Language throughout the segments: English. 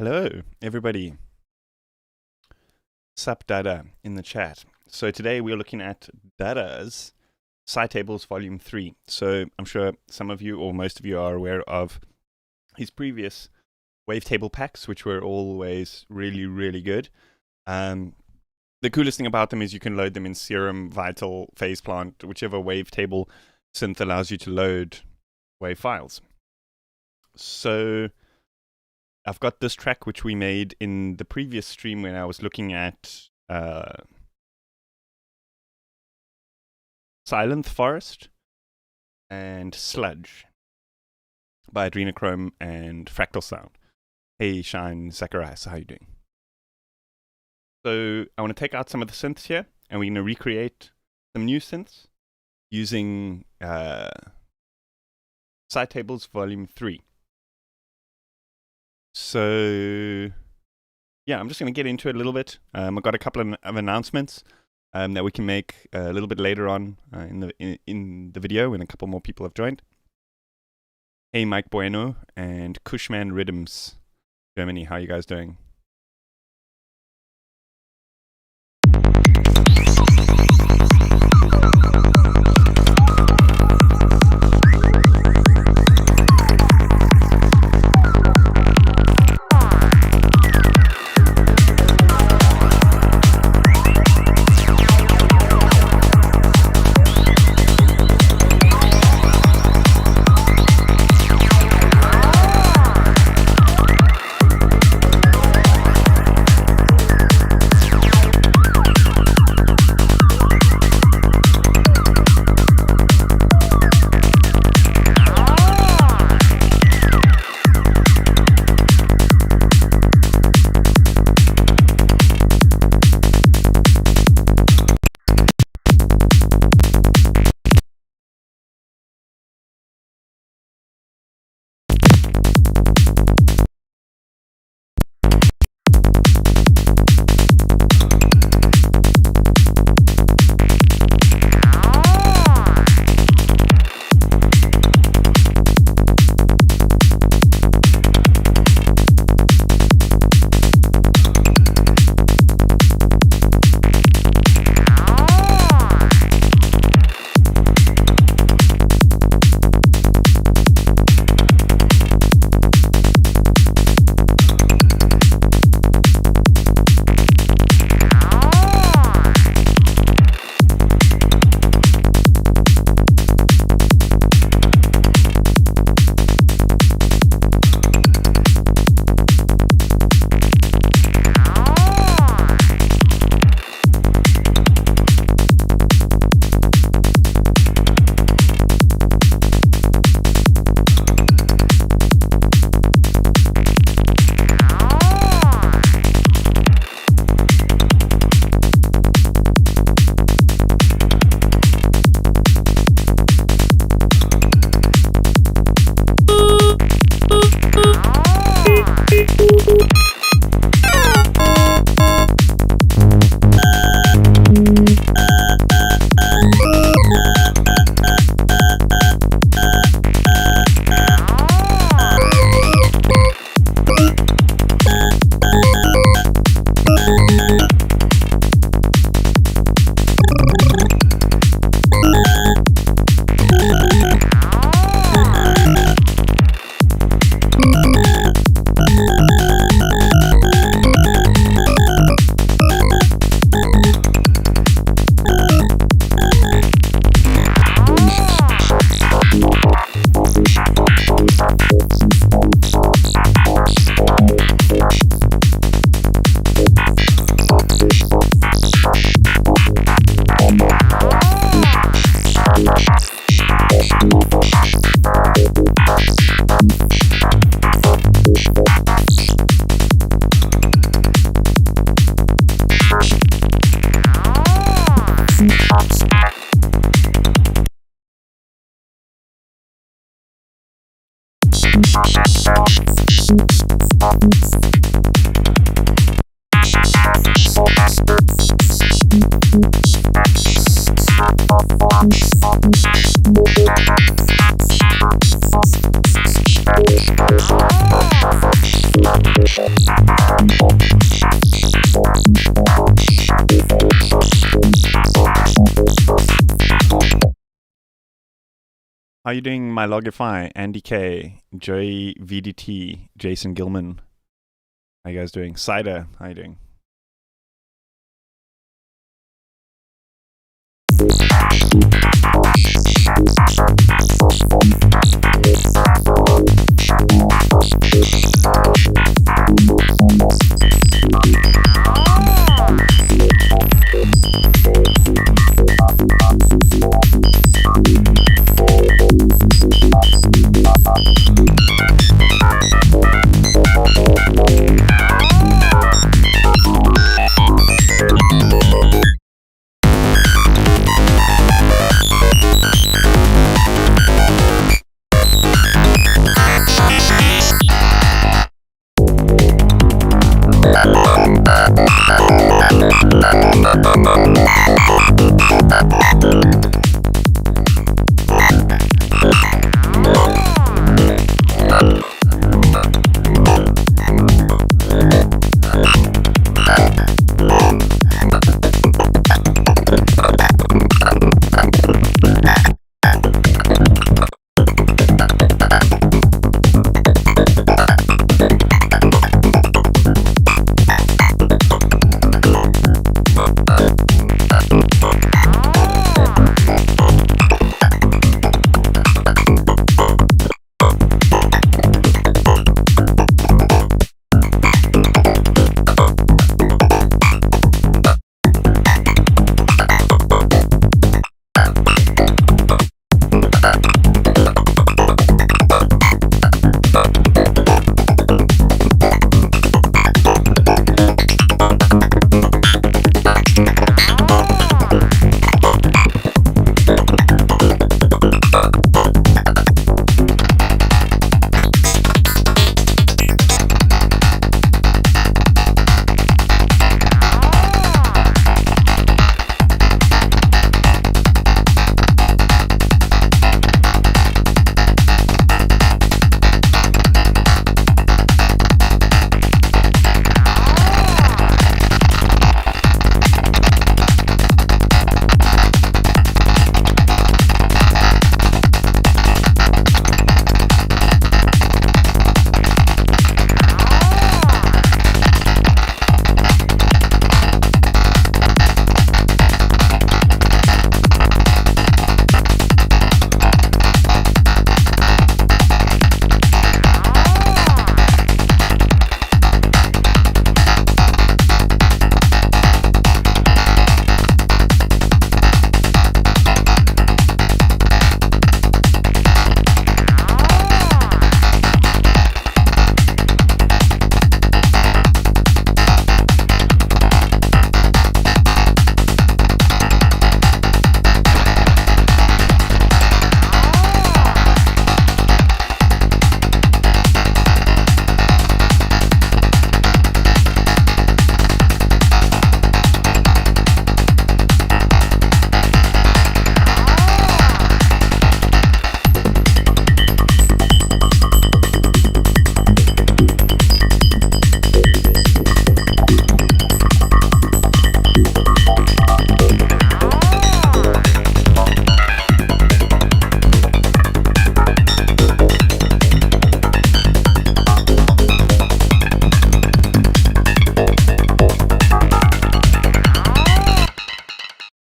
Hello, everybody. Sup, Dadda, in the chat. So today we're looking at Dadda's PsyTables Vol.3. So I'm sure some of you, or most of you, are aware of his previous Wavetable packs, which were always really, really good. The coolest thing about them is you can load them in Serum, Vital, Phase Plant, whichever Wavetable synth allows you to load wave files. So I've got this track which we made in the previous stream when I was looking at Silent Forest and Sludge by Adrenochrome and Fractal Sound. Hey Shine Zacharias, how you doing? So I want to take out some of the synths here and we're going to recreate some new synths using PsyTables Vol.3. So, yeah, I'm just going to get into it a little bit. I've got a couple of announcements that we can make a little bit later on in the video when a couple more people have joined. Hey, Mike Bueno and Cushman Rhythms, Germany. How are you guys doing? How you doing, my Logify, Andy K, Joey VDT, Jason Gilman? How you guys doing? Cider, how you doing?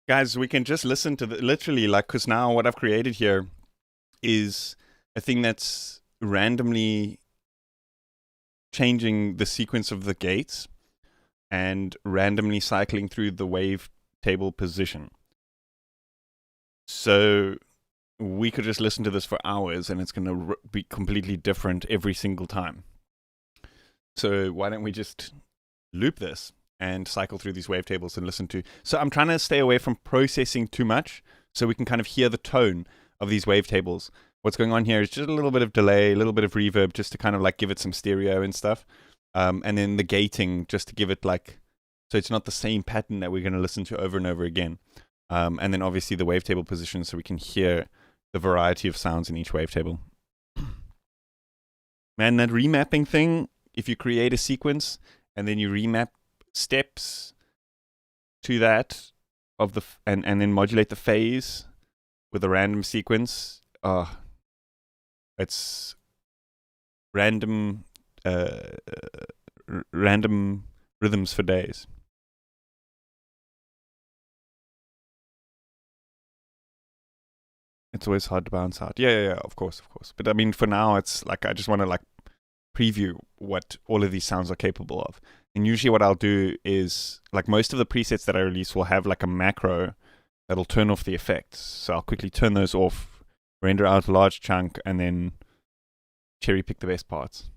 Guys, we can just listen to literally, like, because now what I've created here is a thing that's randomly changing the sequence of the gates and randomly cycling through the wavetable position. So we could just listen to this for hours and it's going to be completely different every single time. So why don't we just loop this and cycle through these wavetables and listen to. So I'm trying to stay away from processing too much so we can kind of hear the tone of these wavetables. What's going on here is just a little bit of delay, a little bit of reverb, just to kind of like give it some stereo and stuff. And then the gating, just to give it like, so it's not the same pattern that we're going to listen to over and over again. And then obviously the wavetable position so we can hear the variety of sounds in each wavetable. Man, that remapping thing, if you create a sequence and then you remap steps to that of the and then modulate the phase with a random sequence, it's random random rhythms for days. It's always hard to bounce out. Yeah, of course. But I mean, for now, it's like I just want to like preview what all of these sounds are capable of. And usually what I'll do is, like, most of the presets that I release will have like a macro that'll turn off the effects. So I'll quickly turn those off, render out a large chunk, and then cherry pick the best parts.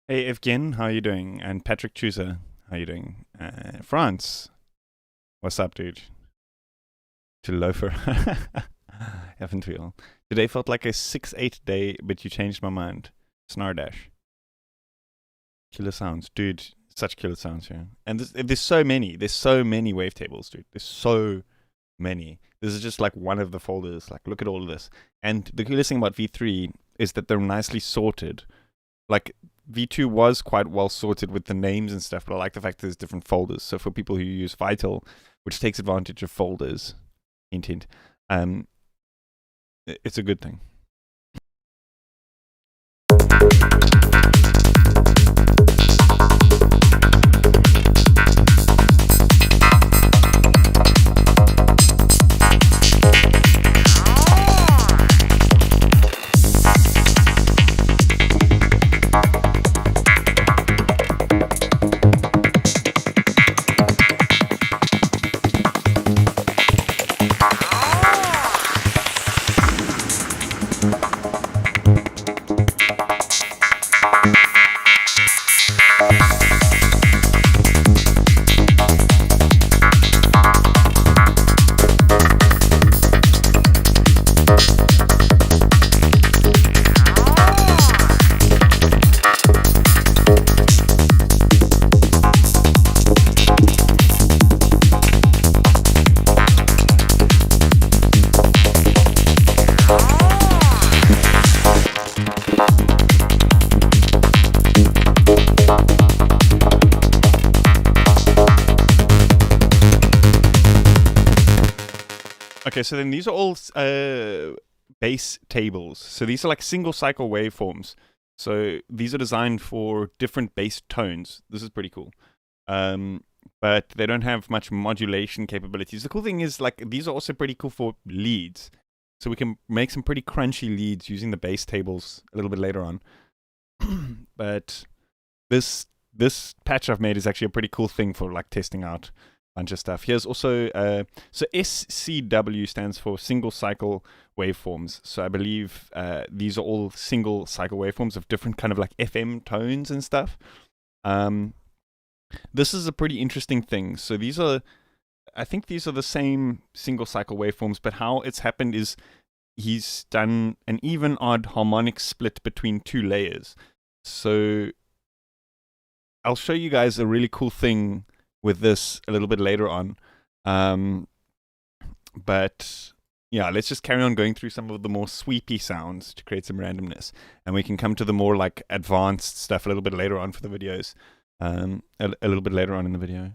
Hey, Evgen, how are you doing? And Patrick Chooser, how are you doing? France, what's up, dude? To Loafer. Haven't we all? Today felt like a 6-8 day, but you changed my mind. Snardash. Killer sounds. Dude, such killer sounds here. And there's so many. There's so many wavetables, dude. There's so many. This is just like one of the folders. Like, look at all of this. And the coolest thing about V3 is that they're nicely sorted. Like, V2 was quite well sorted with the names and stuff, but I like the fact that there's different folders. So for people who use Vital, which takes advantage of folders, hint, hint, it's a good thing. Okay, so then these are all bass tables. So these are like single cycle waveforms. So these are designed for different bass tones. This is pretty cool. but they don't have much modulation capabilities. The cool thing is, like, these are also pretty cool for leads. So we can make some pretty crunchy leads using the base tables a little bit later on. But this patch I've made is actually a pretty cool thing for like testing out a bunch of stuff. Here's also so SCW stands for single cycle waveforms. So I believe these are all single cycle waveforms of different kind of like FM tones and stuff. This is a pretty interesting thing. So I think these are the same single cycle waveforms, but how it's happened is he's done an even odd harmonic split between two layers. So I'll show you guys a really cool thing with this a little bit later on. But yeah, let's just carry on going through some of the more sweepy sounds to create some randomness. And we can come to the more like advanced stuff a little bit later on for the videos. A little bit later on in the video.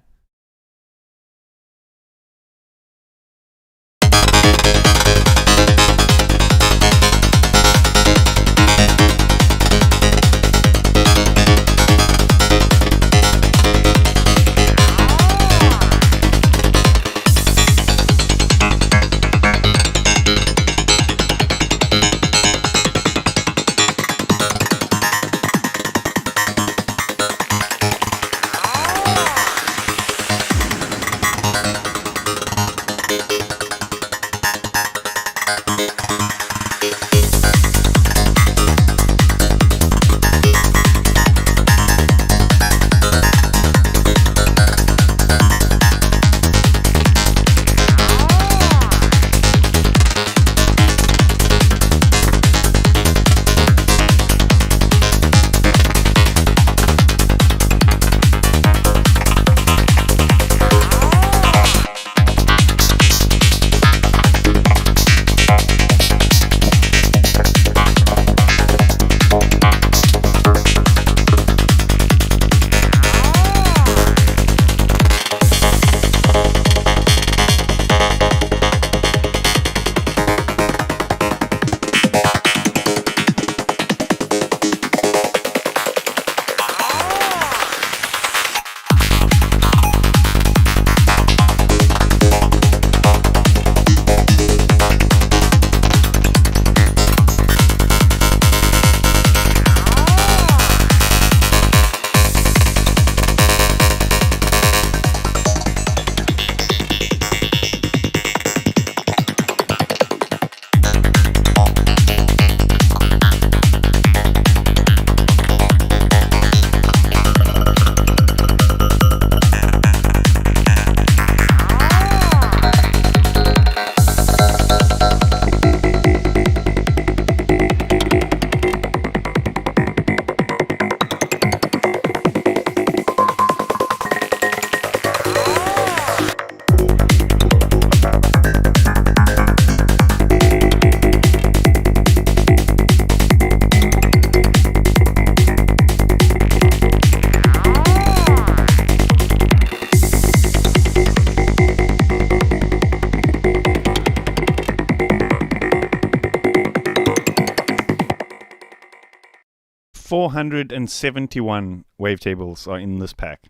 $471 wavetables are in this pack.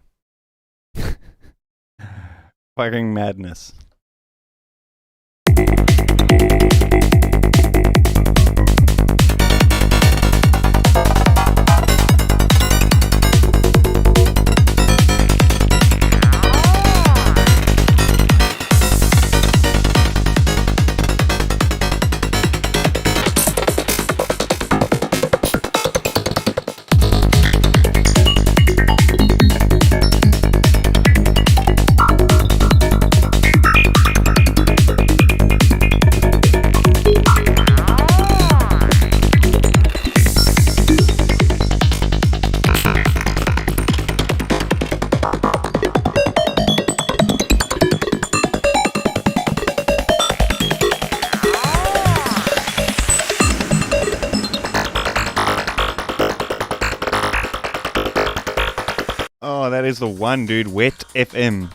Fucking madness. Oh, that is the one, dude. Wet FM.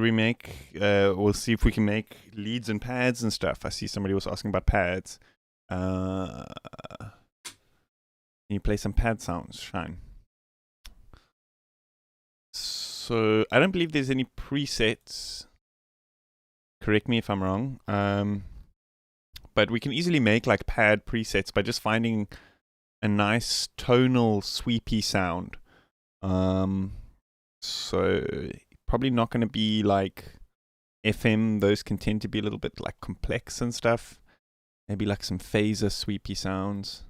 we make? We'll see if we can make leads and pads and stuff. I see somebody was asking about pads. Can you play some pad sounds, Shine? So I don't believe there's any presets. Correct me if I'm wrong. But we can easily make like pad presets by just finding a nice tonal sweepy sound. So probably not going to be like FM. Those can tend to be a little bit like complex and stuff. Maybe like some phaser sweepy sounds.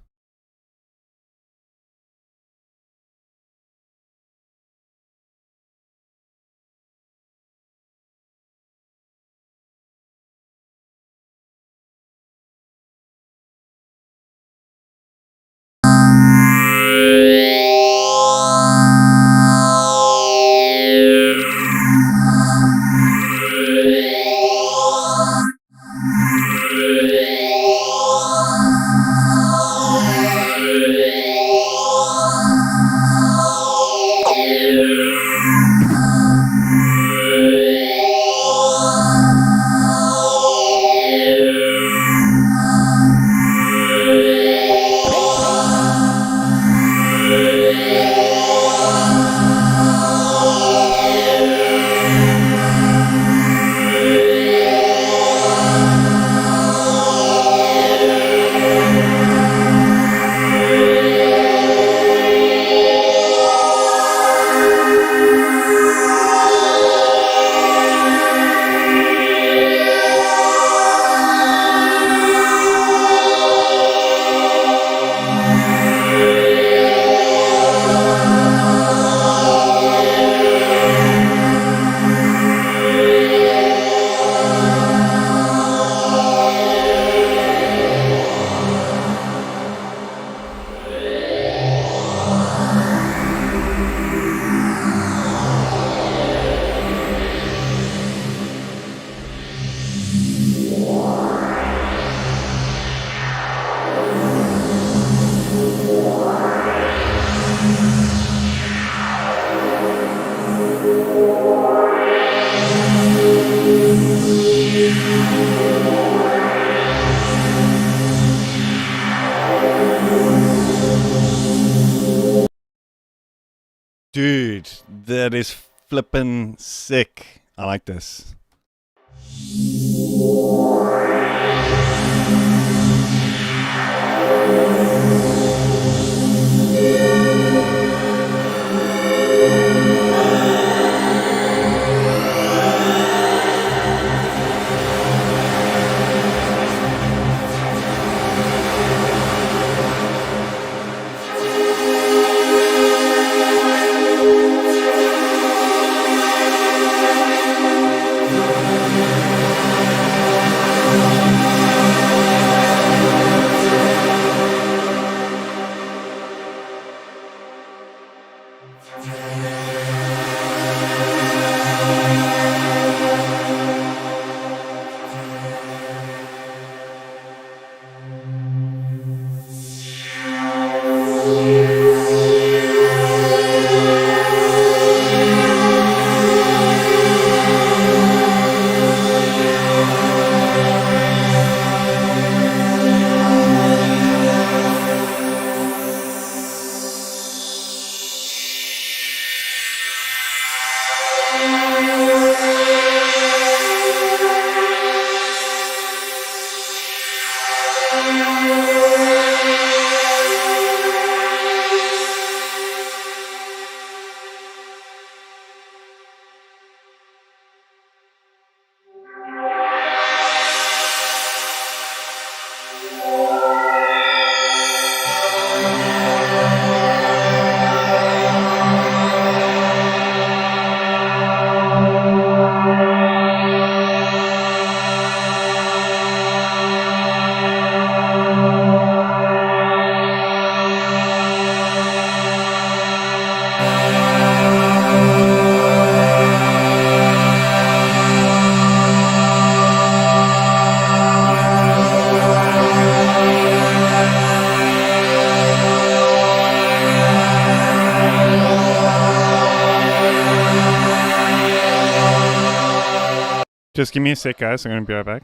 Dude, that is flippin' sick. I like this. Just give me a sec, guys. I'm going to be right back.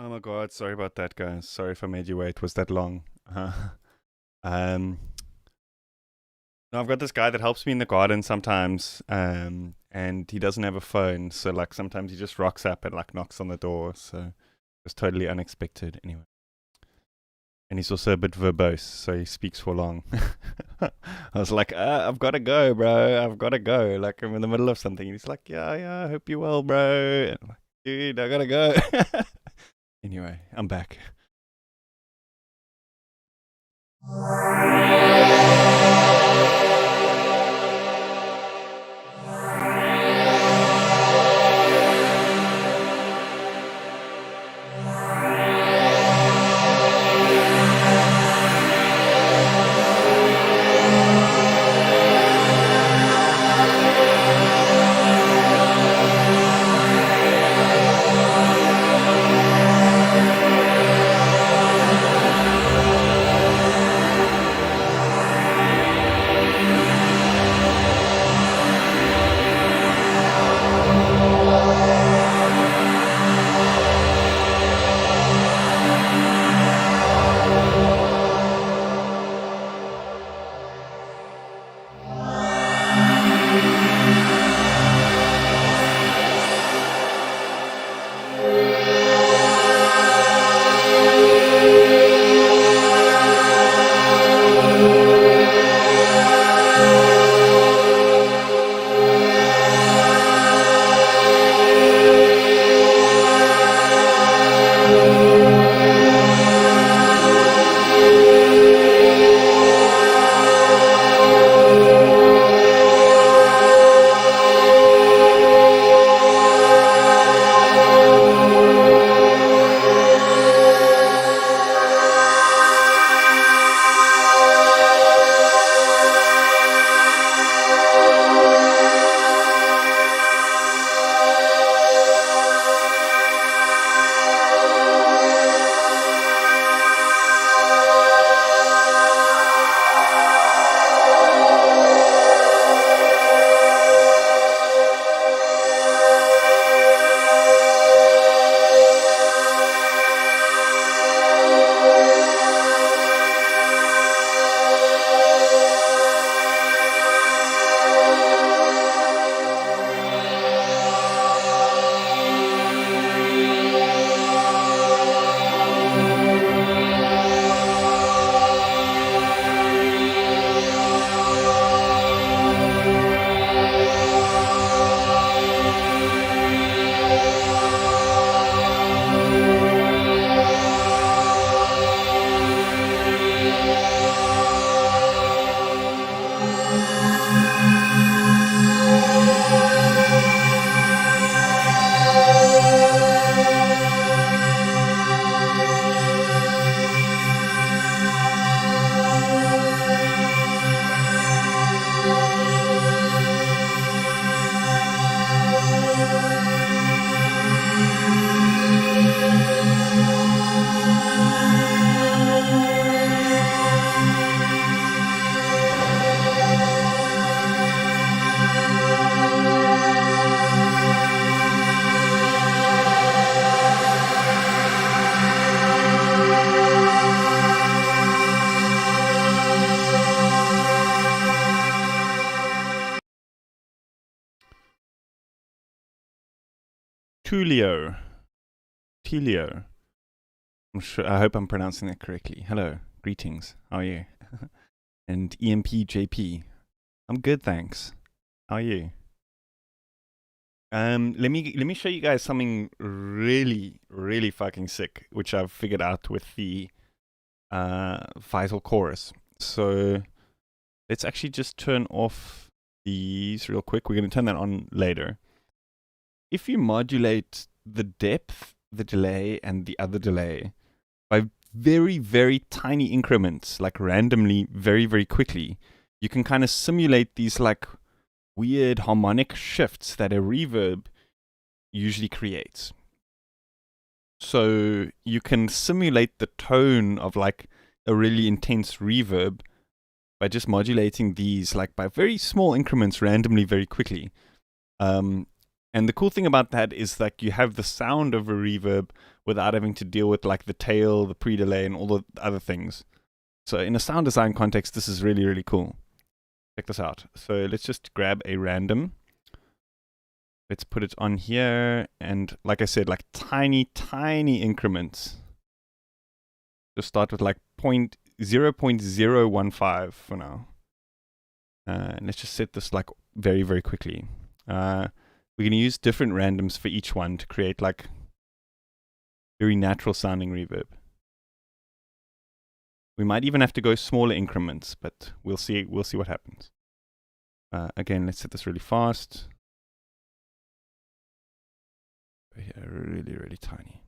Oh my god, sorry about that, guys. Sorry if I made you wait. Was that long? Um, no, I've got this guy that helps me in the garden sometimes, and he doesn't have a phone, so like sometimes he just rocks up and like knocks on the door. So it's totally unexpected. Anyway, and he's also a bit verbose, so he speaks for long. I was like, I've got to go, bro. I've got to go. Like I'm in the middle of something. And he's like, yeah, I hope you're well, bro. And I'm like, dude, I gotta go. Anyway, I'm back. Telio. I hope I'm pronouncing that correctly. Hello, greetings. How are you? And EMPJP. I'm good, thanks. How are you? Let me show you guys something really fucking sick, which I've figured out with the Vital Chorus. So let's actually just turn off these real quick. We're going to turn that on later. If you modulate the depth, the delay, and the other delay by very tiny increments, like randomly, very quickly, you can kind of simulate these like weird harmonic shifts that a reverb usually creates. So you can simulate the tone of like a really intense reverb by just modulating these like by very small increments randomly very quickly. And the cool thing about that is like you have the sound of a reverb without having to deal with like the tail, the pre-delay, and all the other things. So in a sound design context, this is really, really cool. Check this out. So let's just grab a random. Let's put it on here. And like I said, like tiny, tiny increments. Just start with like 0.015 for now. And let's just set this like very, very quickly. We're going to use different randoms for each one to create like very natural sounding reverb. We might even have to go smaller increments, but we'll see what happens. Again, let's set this really fast. Here, really, really tiny.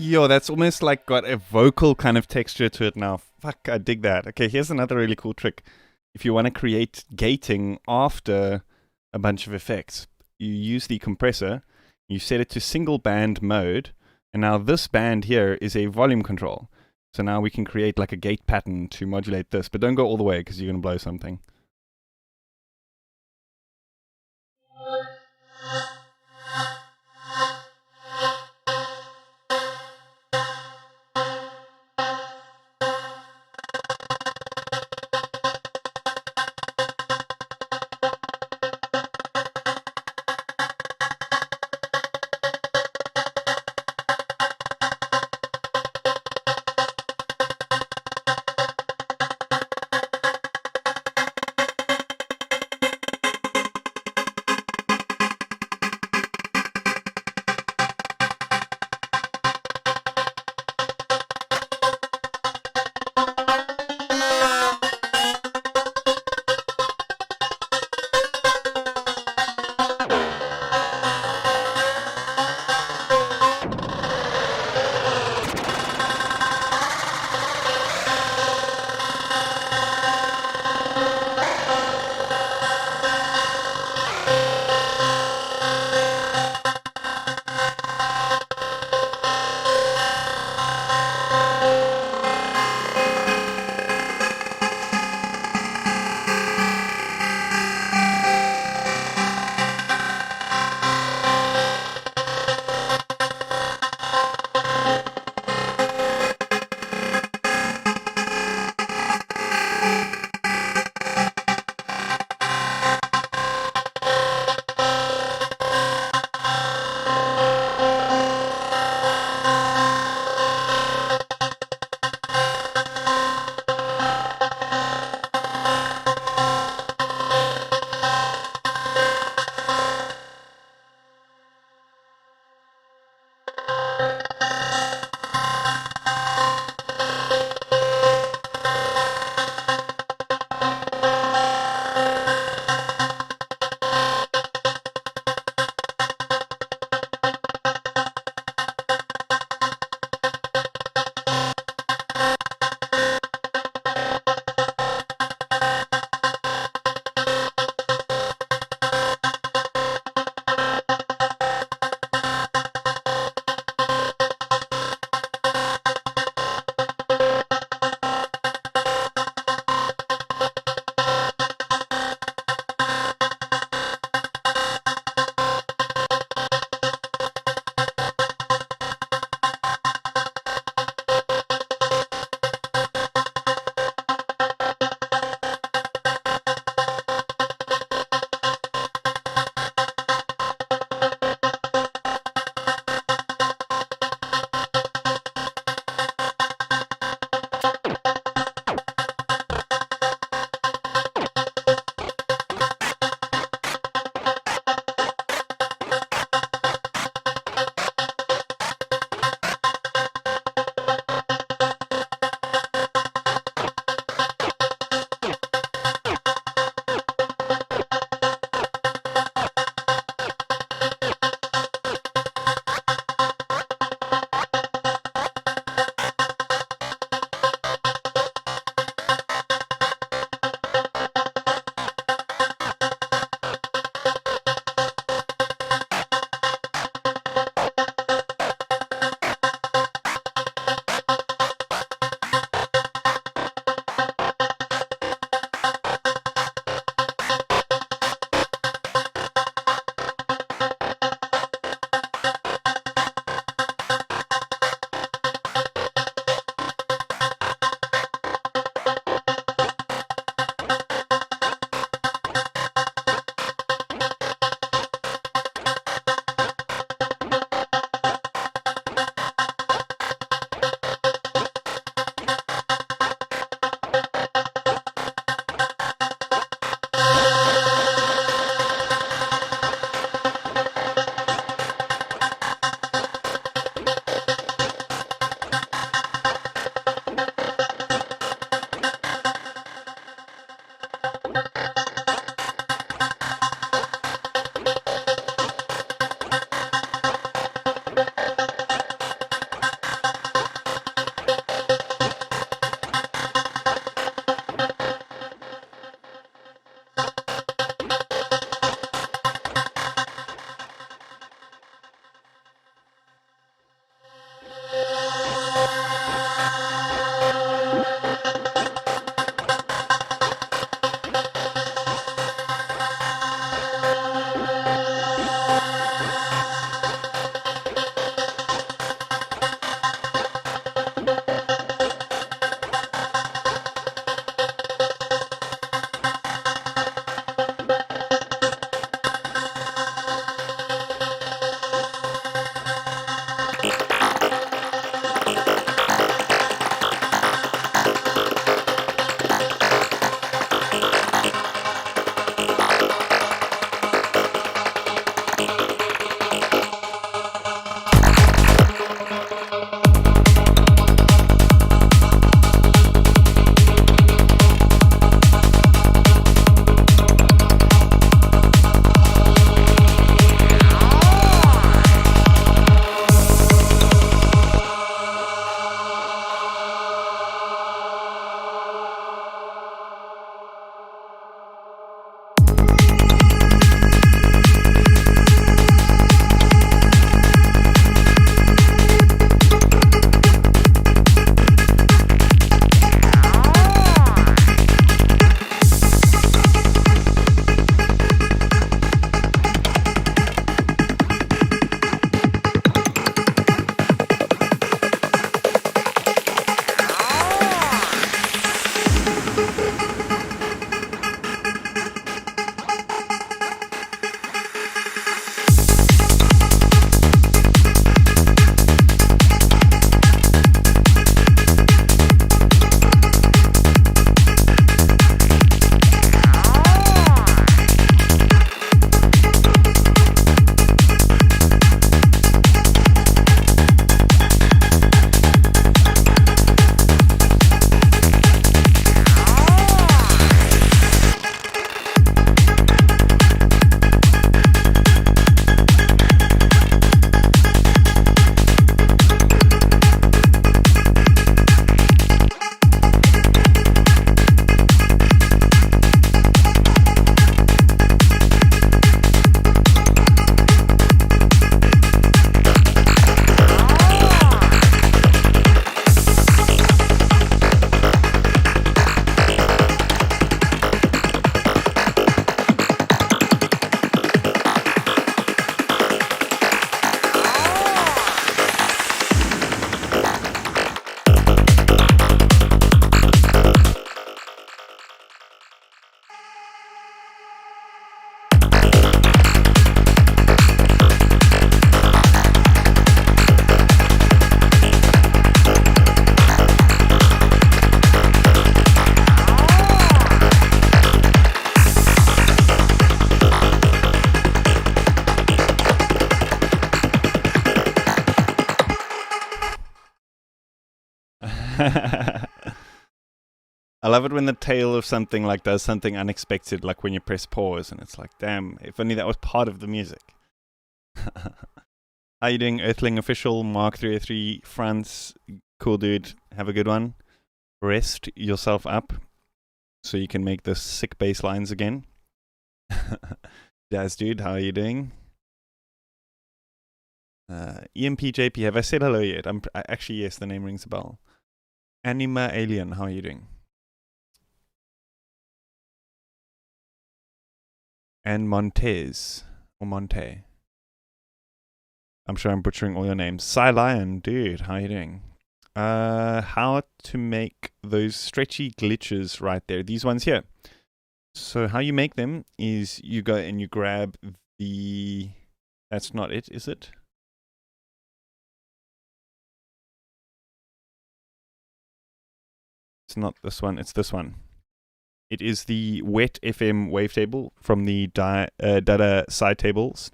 Yo, that's almost like got a vocal kind of texture to it now. Fuck, I dig that. Okay, here's another really cool trick. If you want to create gating after a bunch of effects, you use the compressor, you set it to single band mode, and now this band here is a volume control. So now we can create like a gate pattern to modulate this, but don't go all the way because you're going to blow something. I love it when the tail of something like does something unexpected, like when you press pause and it's like, damn, if only that was part of the music. How you doing, Earthling Official, Mark 303, France? Cool, dude. Have a good one. Rest yourself up so you can make the sick bass lines again. Jazz, dude, how are you doing? EMPJP, have I said hello yet? Actually, yes, the name rings a bell. Anima Alien, how are you doing? And Montez, or Monte. I'm sure I'm butchering all your names. Psy Lion, dude, how are you doing? How to make those stretchy glitches right there. These ones here. So how you make them is you go and you grab the... That's not it, is it? It's not this one, it's this one. It is the wet FM wavetable from the Dadda PsyTables.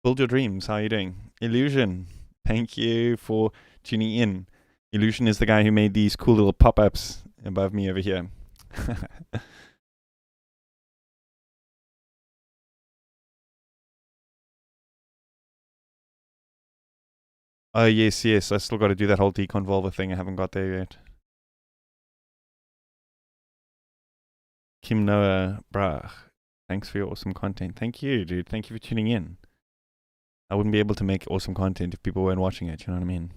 Build your dreams. How are you doing? Illusion, thank you for tuning in. Illusion is the guy who made these cool little pop-ups above me over here. Oh, yes, I still got to do that whole deconvolver thing. I haven't got there yet. Kim Noah Brach, thanks for your awesome content. Thank you, dude. Thank you for tuning in. I wouldn't be able to make awesome content if people weren't watching it, you know what I mean?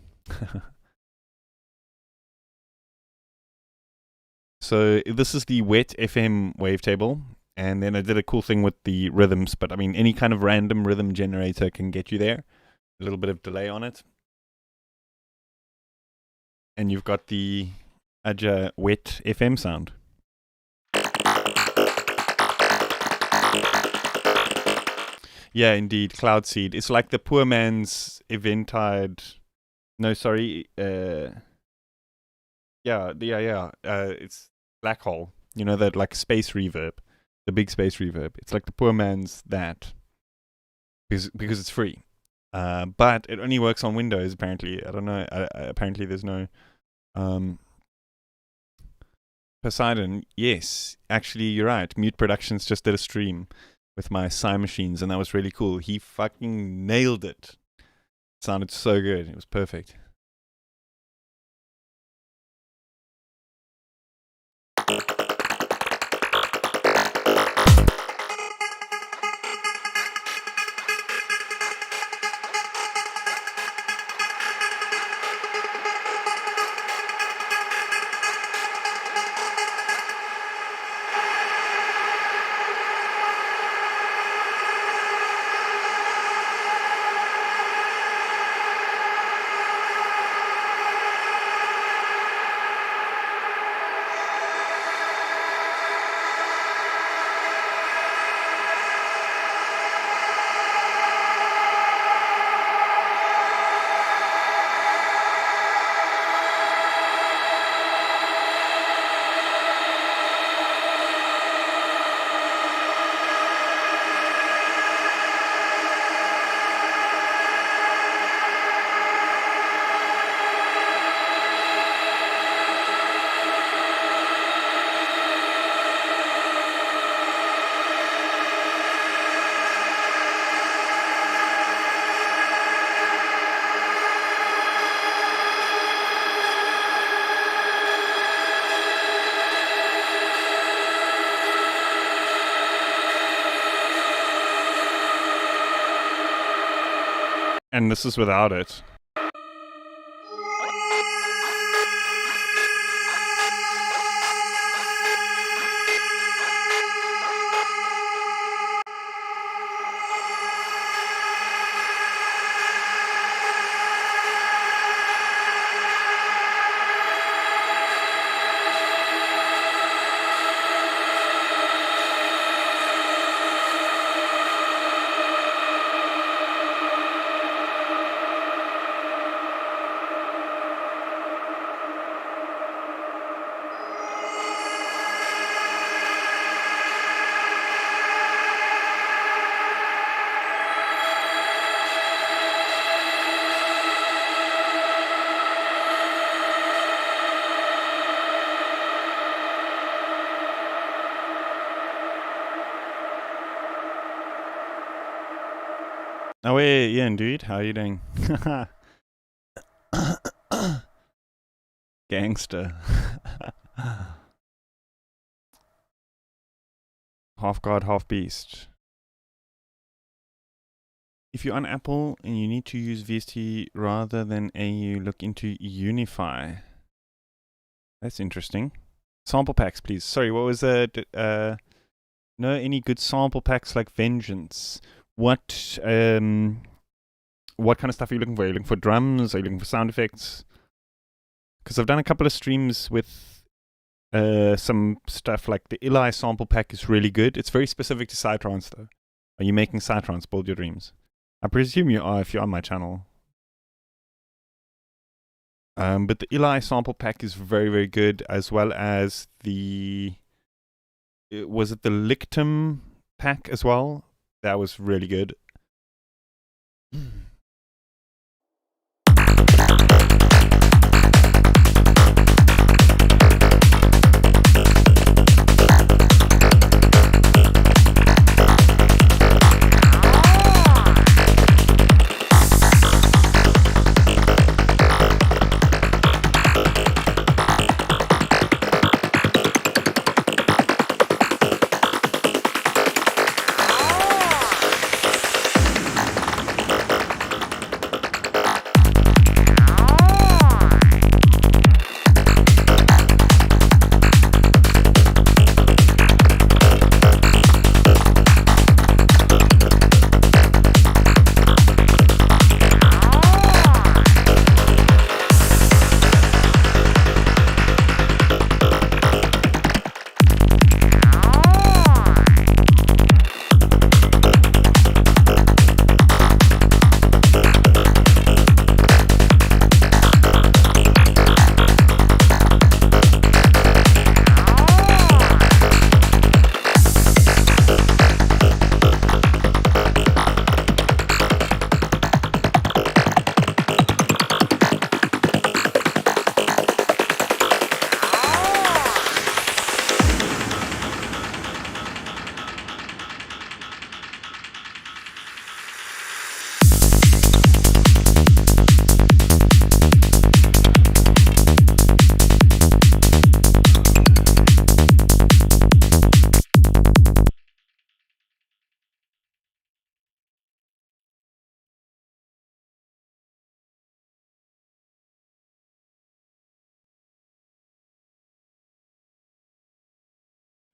So this is the wet FM wavetable, and then I did a cool thing with the rhythms, but I mean, any kind of random rhythm generator can get you there. A little bit of delay on it. And you've got the Aja wet FM sound. Yeah, indeed, Cloud Seed. It's like the poor man's eventide. No, sorry. It's Black Hole. You know, that like space reverb, the big space reverb. It's like the poor man's that, because it's free. But it only works on Windows, apparently. I don't know. Apparently there's no... Poseidon, yes. Actually, you're right. Mute Productions just did a stream with my Psy machines, and that was really cool. He fucking nailed it. It sounded so good. It was perfect. And this is without it. Oh, hey, Ian, dude. How are you doing? Gangster. Half god, half beast. If you're on Apple and you need to use VST rather than AU, look into Unify. That's interesting. Sample packs, please. Sorry, what was that? Know any good sample packs like Vengeance? What kind of stuff are you looking for? Are you looking for drums? Are you looking for sound effects? Because I've done a couple of streams with some stuff like the Eli sample pack is really good. It's very specific to Psytrance though. Are you making Psytrance build your dreams? I presume you are if you're on my channel. But the Eli sample pack is very, very good, as well as the... Was it the Lictum pack as well? That was really good.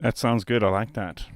That sounds good. I like that.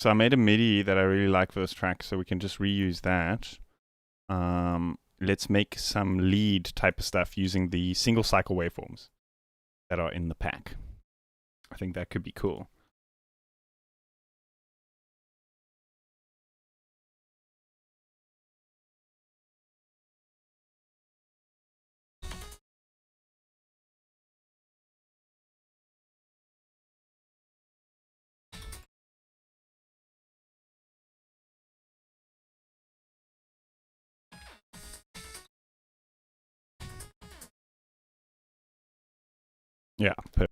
So I made a MIDI that I really like for this track, so we can just reuse that. Let's make some lead type of stuff using the single cycle waveforms that are in the pack. I think that could be cool. Yeah, perfect.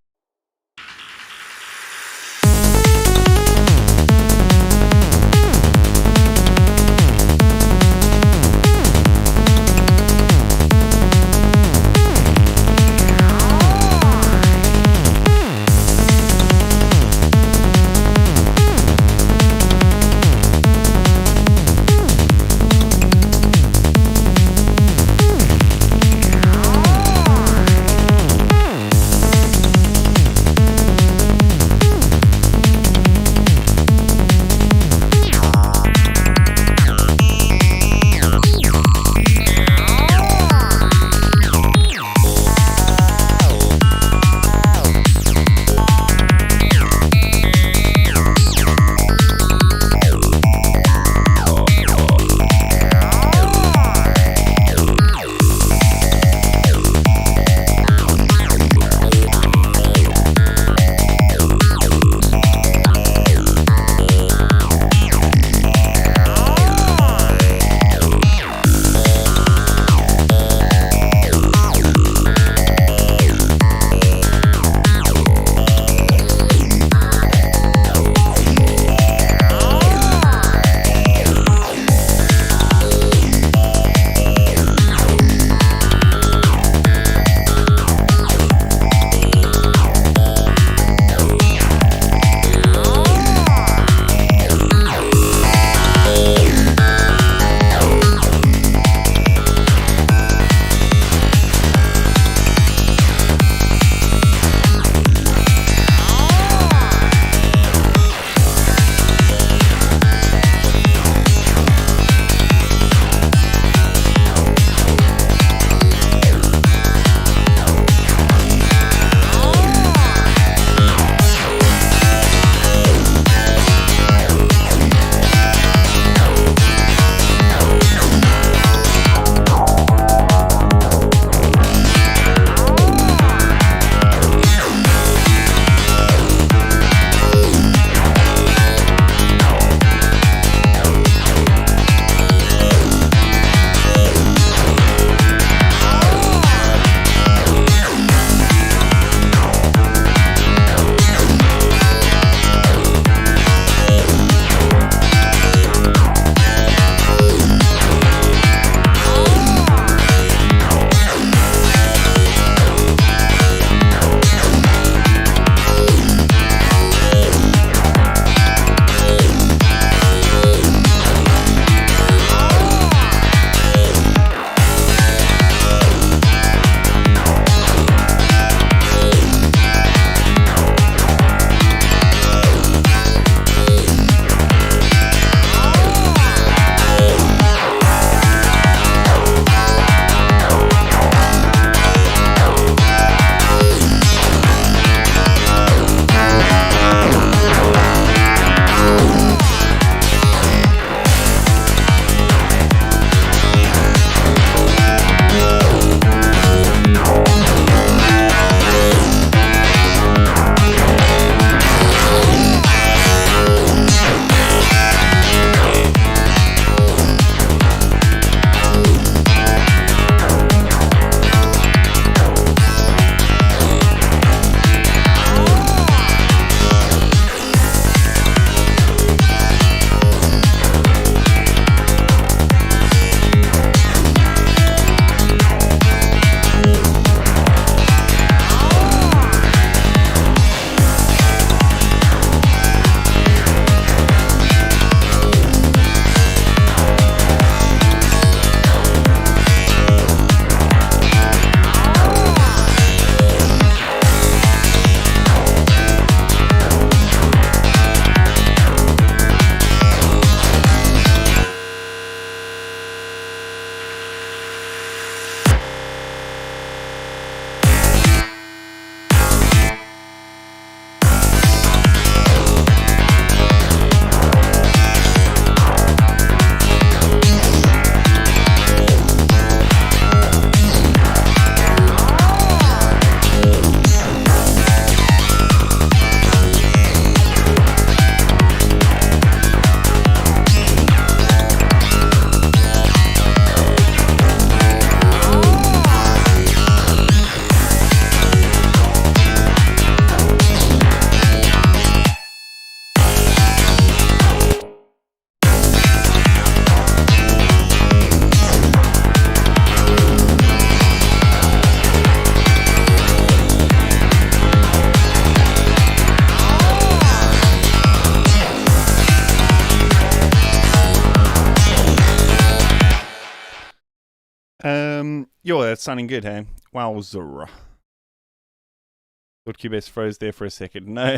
Yo, that's sounding good, hey? Wowzer. Thought Cubase froze there for a second. No,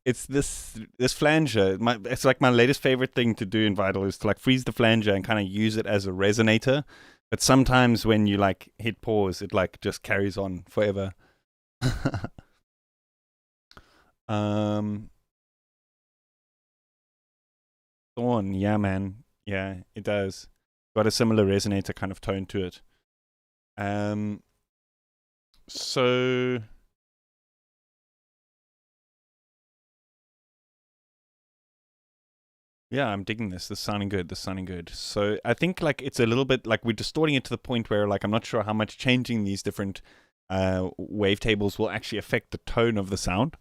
it's this flanger. It's like my latest favorite thing to do in Vital is to like freeze the flanger and kind of use it as a resonator. But sometimes when you like hit pause, it like just carries on forever. Thorn, yeah, man, yeah, it does. Got a similar resonator kind of tone to it. So. Yeah, I'm digging this. This is sounding good. This is sounding good. So I think like it's a little bit like we're distorting it to the point where like I'm not sure how much changing these different wavetables will actually affect the tone of the sound.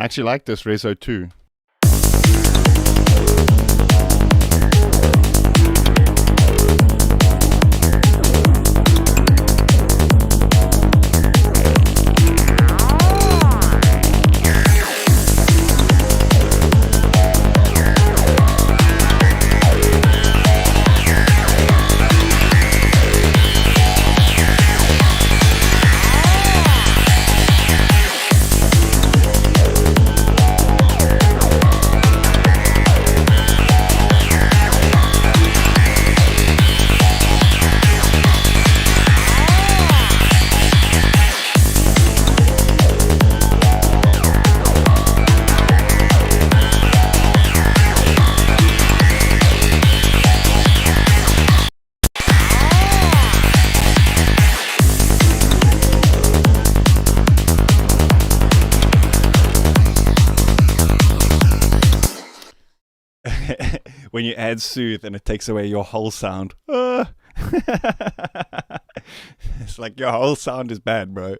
actually like this Rezo 2. When you add soothe and it takes away your whole sound. It's like your whole sound is bad, bro.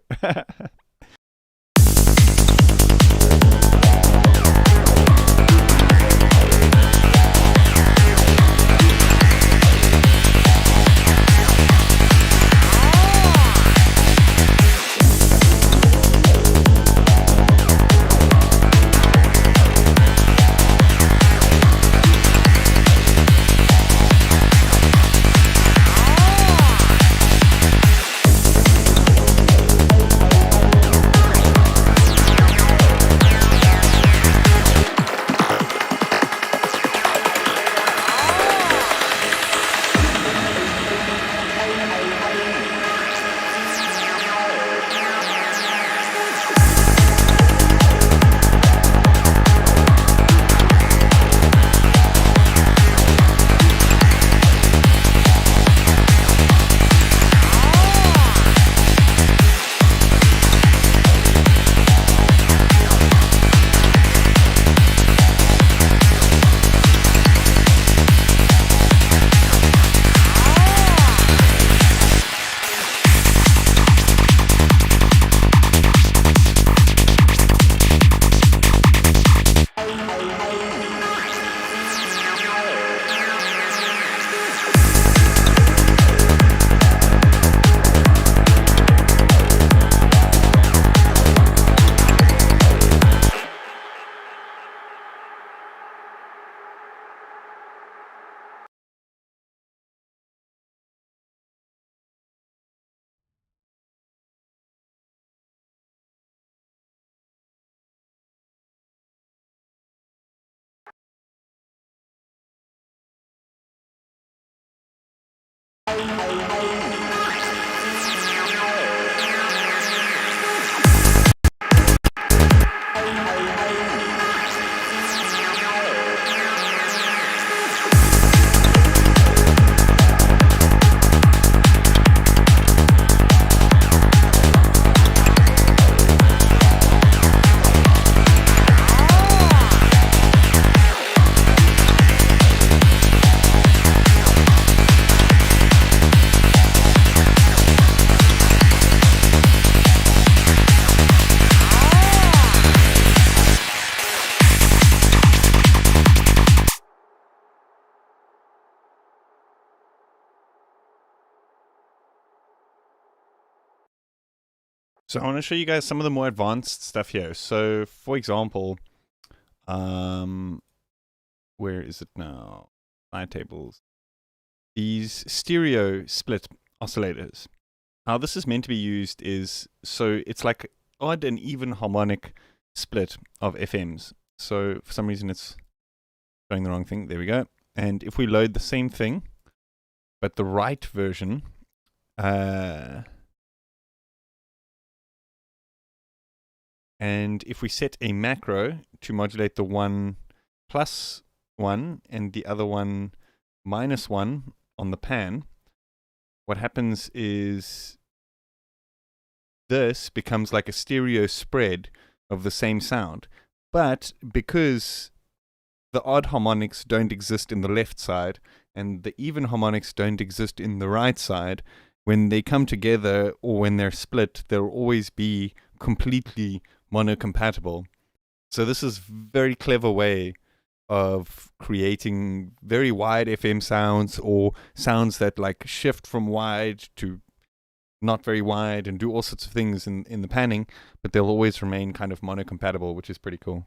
So I want to show you guys some of the more advanced stuff here. So for example, where is it now? PsyTables. These stereo split oscillators. How this is meant to be used is, so it's like odd and even harmonic split of FMs. So for some reason it's showing the wrong thing. There we go. And if we load the same thing, but the right version, and if we set a macro to modulate the one plus one and the other one minus one on the pan, what happens is this becomes like a stereo spread of the same sound. But because the odd harmonics don't exist in the left side and the even harmonics don't exist in the right side, when they come together or when they're split, they'll always be completely monocompatible. So this is very clever way of creating very wide FM sounds, or sounds that like shift from wide to not very wide and do all sorts of things in the panning, but they'll always remain kind of mono-compatible, which is pretty cool.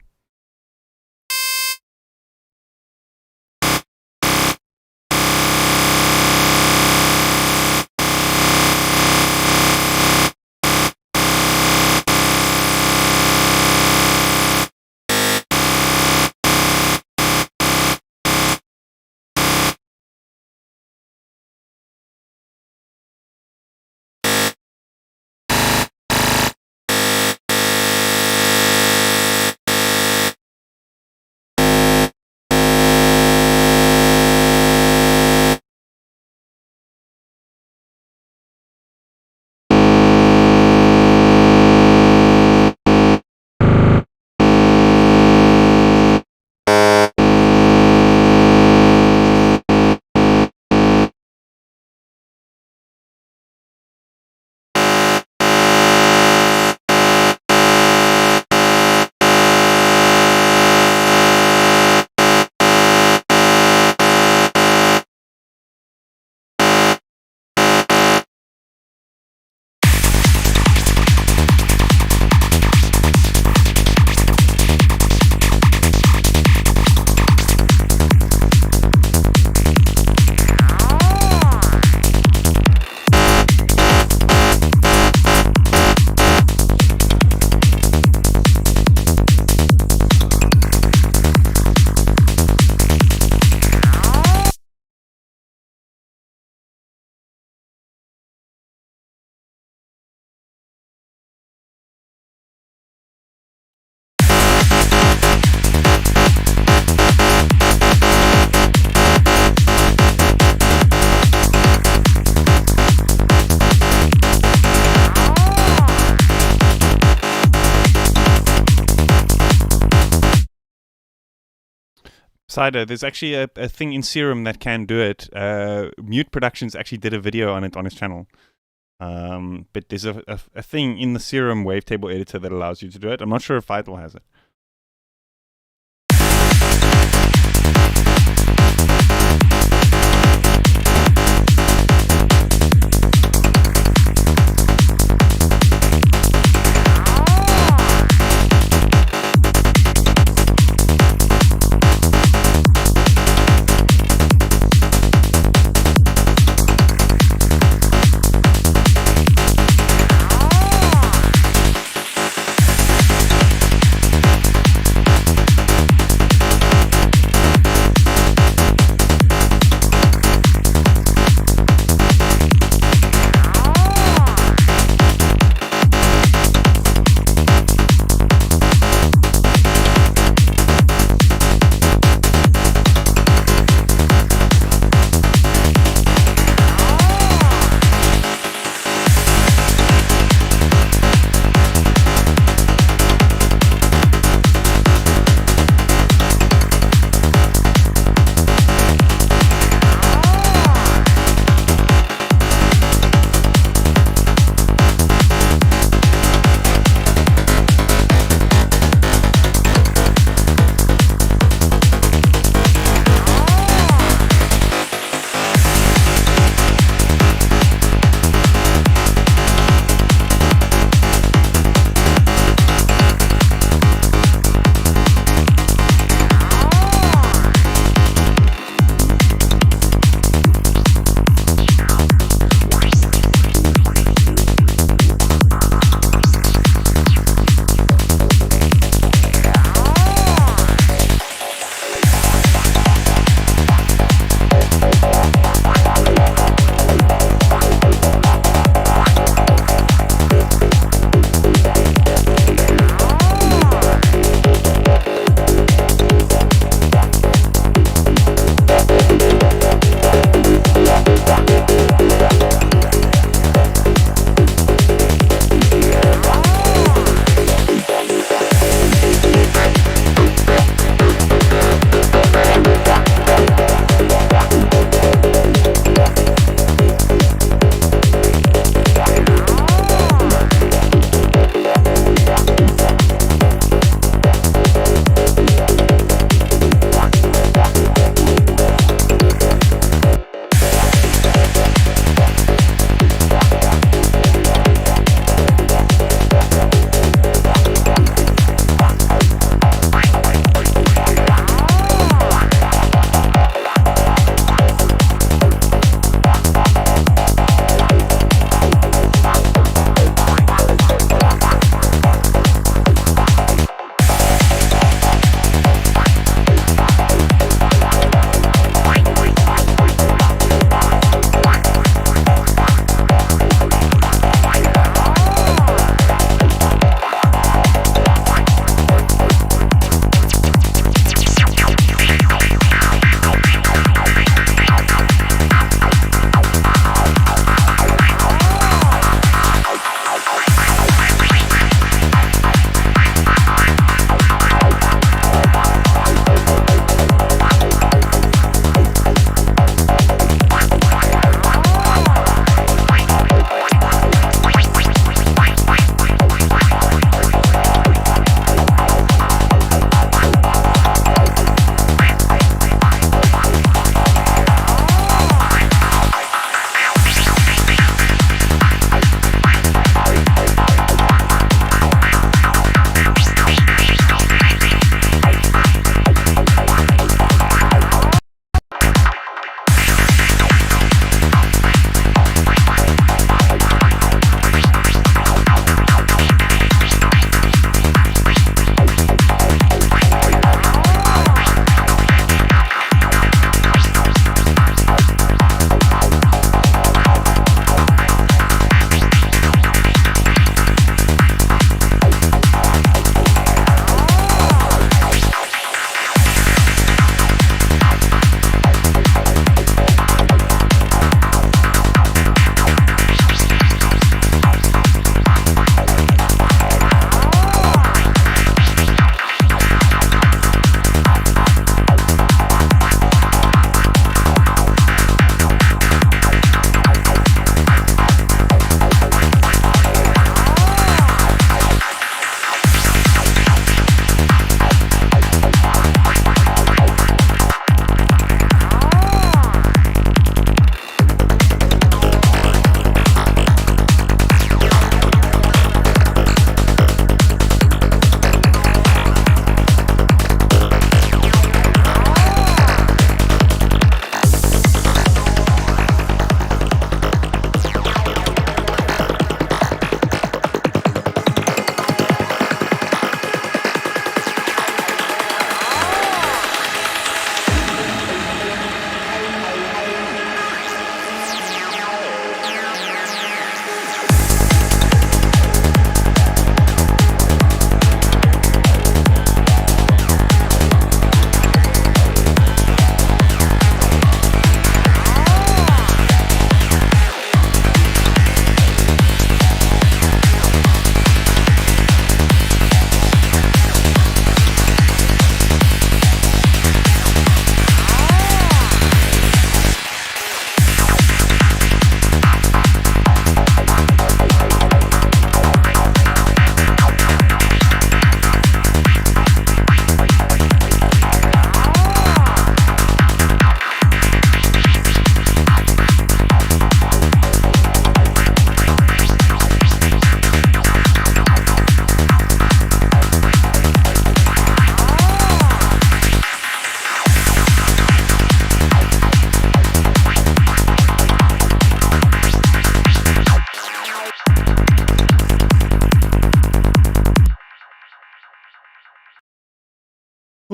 Cider, there's actually a thing in Serum that can do it. Mute Productions actually did a video on it on his channel. But there's a thing in the Serum Wavetable editor that allows you to do it. I'm not sure if Vital has it.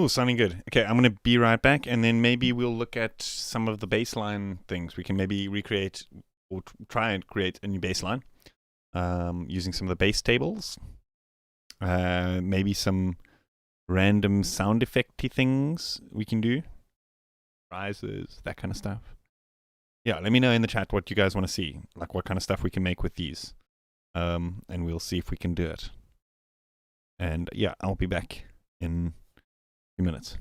Oh, sounding good. Okay, I'm going to be right back, and then maybe we'll look at some of the baseline things. We can maybe recreate or try and create a new baseline using some of the bass tables. Maybe some random sound effecty things we can do. Rises, that kind of stuff. Yeah, let me know in the chat what you guys want to see. Like what kind of stuff we can make with these. And we'll see if we can do it. And yeah, I'll be back in a few minutes.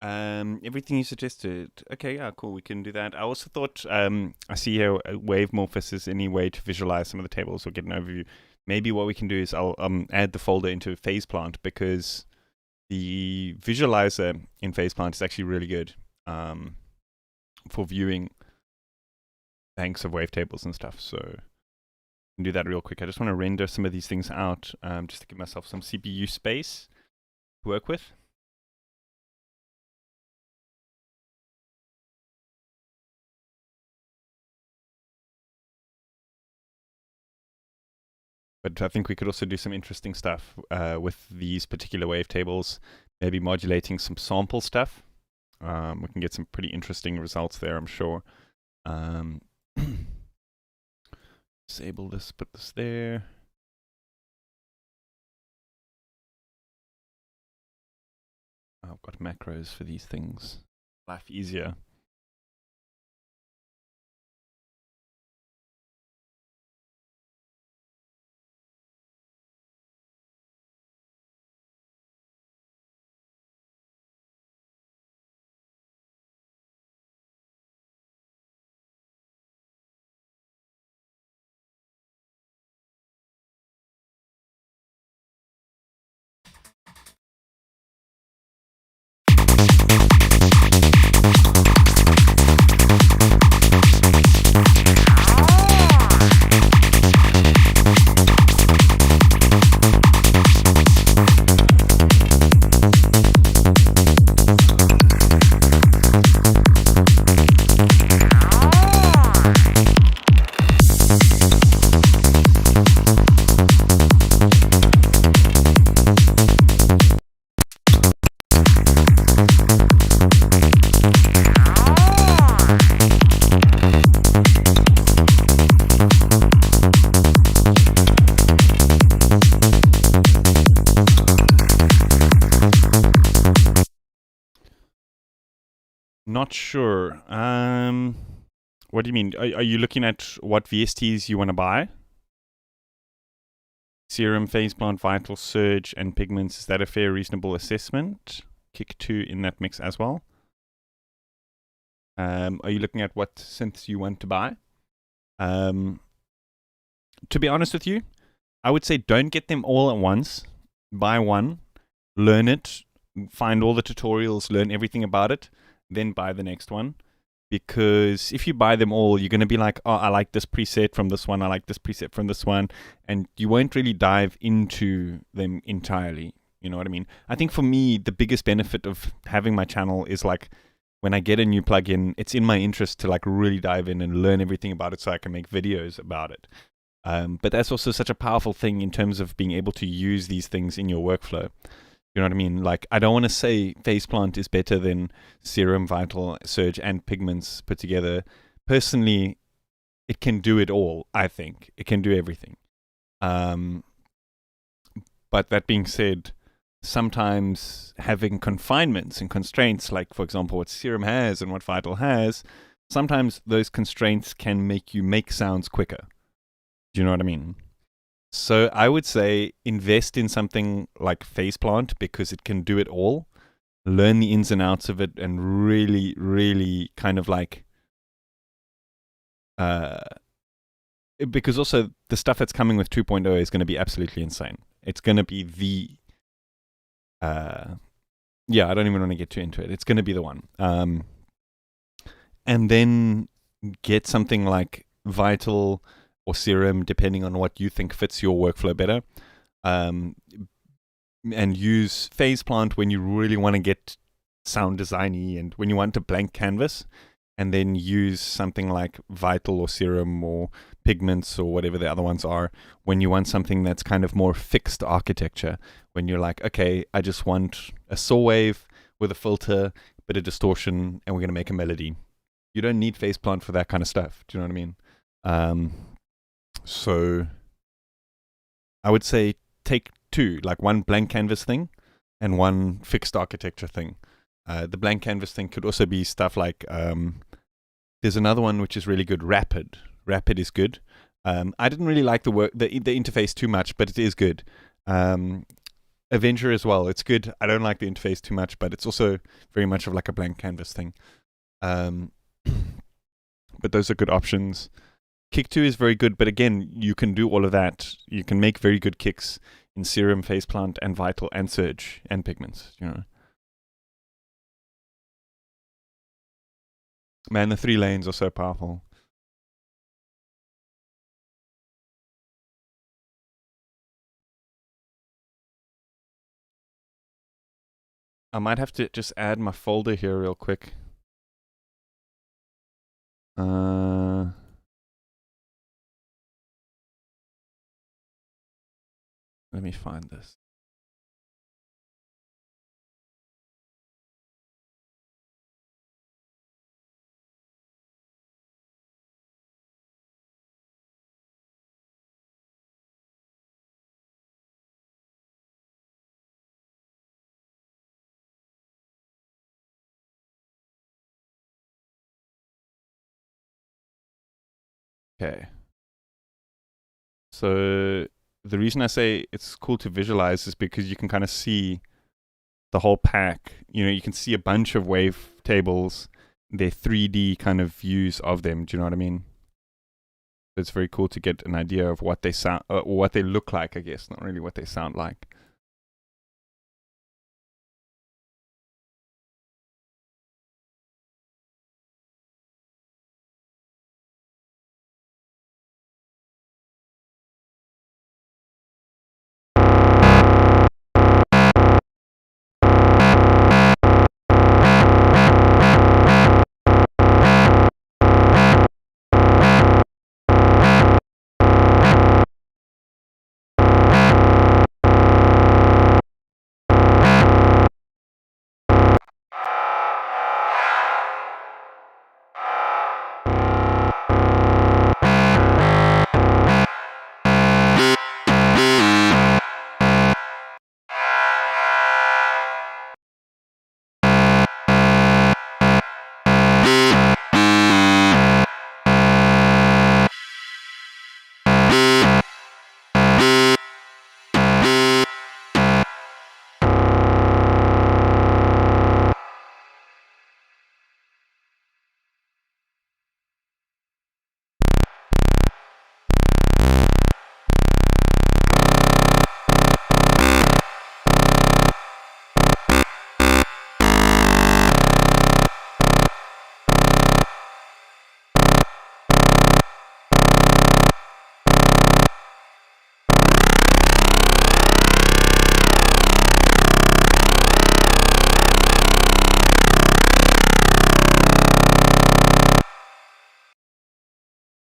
Everything you suggested. Okay, yeah, cool. We can do that. I also thought, I see here Wave Morphus is any way to visualize some of the tables or get an overview. Maybe what we can do is I'll add the folder into FacePlant, because the visualizer in FacePlant is actually really good for viewing banks of wavetables and stuff. So I can do that real quick. I just want to render some of these things out just to give myself some CPU space to work with. But I think we could also do some interesting stuff with these particular wavetables, maybe modulating some sample stuff. We can get some pretty interesting results there, I'm sure. Disable this, put this there. I've got macros for these things. Life easier. Not sure. What do you mean? Are you looking at what VSTs you want to buy? Serum, phase plant, vital, surge, and pigments. Is that a fair, reasonable assessment? Kick 2 in that mix as well. Are you looking at what synths you want to buy? To be honest with you, I would say don't get them all at once. Buy one, learn it, find all the tutorials, learn everything about it, then buy the next one. Because if you buy them all, you're going to be like, oh, I like this preset from this one, I like this preset from this one, and you won't really dive into them entirely. You know what I mean? I think for me, the biggest benefit of having my channel is like, when I get a new plugin, it's in my interest to like really dive in and learn everything about it so I can make videos about it. But that's also such a powerful thing in terms of being able to use these things in your workflow. You know what I mean? Like, I don't want to say Faceplant is better than Serum, Vital, Surge, and Pigments put together. Personally, it can do it all, I think. It can do everything. But that being said, sometimes having confinements and constraints, like, for example, what Serum has and what Vital has, sometimes those constraints can make you make sounds quicker. Do you know what I mean? So I would say invest in something like Faceplant because it can do it all. Learn the ins and outs of it and really, really kind of like... because also the stuff that's coming with 2.0 is going to be absolutely insane. It's going to be the... yeah, I don't even want to get too into it. It's going to be the one. And then get something like Vital or Serum, depending on what you think fits your workflow better. And use Faceplant when you really want to get sound designy and when you want a blank canvas. And then use something like Vital or Serum or Pigments or whatever the other ones are when you want something that's kind of more fixed architecture. When you're like, okay, I just want a saw wave with a filter, bit of distortion, and we're going to make a melody. You don't need Faceplant for that kind of stuff. Do you know what I mean? So I would say take two, like one blank canvas thing and one fixed architecture thing. The blank canvas thing could also be stuff like, there's another one which is really good, Rapid. Rapid is good. I didn't really like the interface too much, but it is good. Avenger as well. It's good. I don't like the interface too much, but it's also very much of like a blank canvas thing. But those are good options. Kick 2 is very good, but again, you can do all of that. You can make very good kicks in Serum, Faceplant, and Vital, and Surge, and Pigments, you know. Man, the 3 lanes are so powerful. I might have to just add my folder here real quick. Let me find this. Okay. So the reason I say it's cool to visualize is because you can kind of see the whole pack. You know, you can see a bunch of wavetables, their 3D kind of views of them. Do you know what I mean? It's very cool to get an idea of what they sound, or what they look like, I guess, not really what they sound like.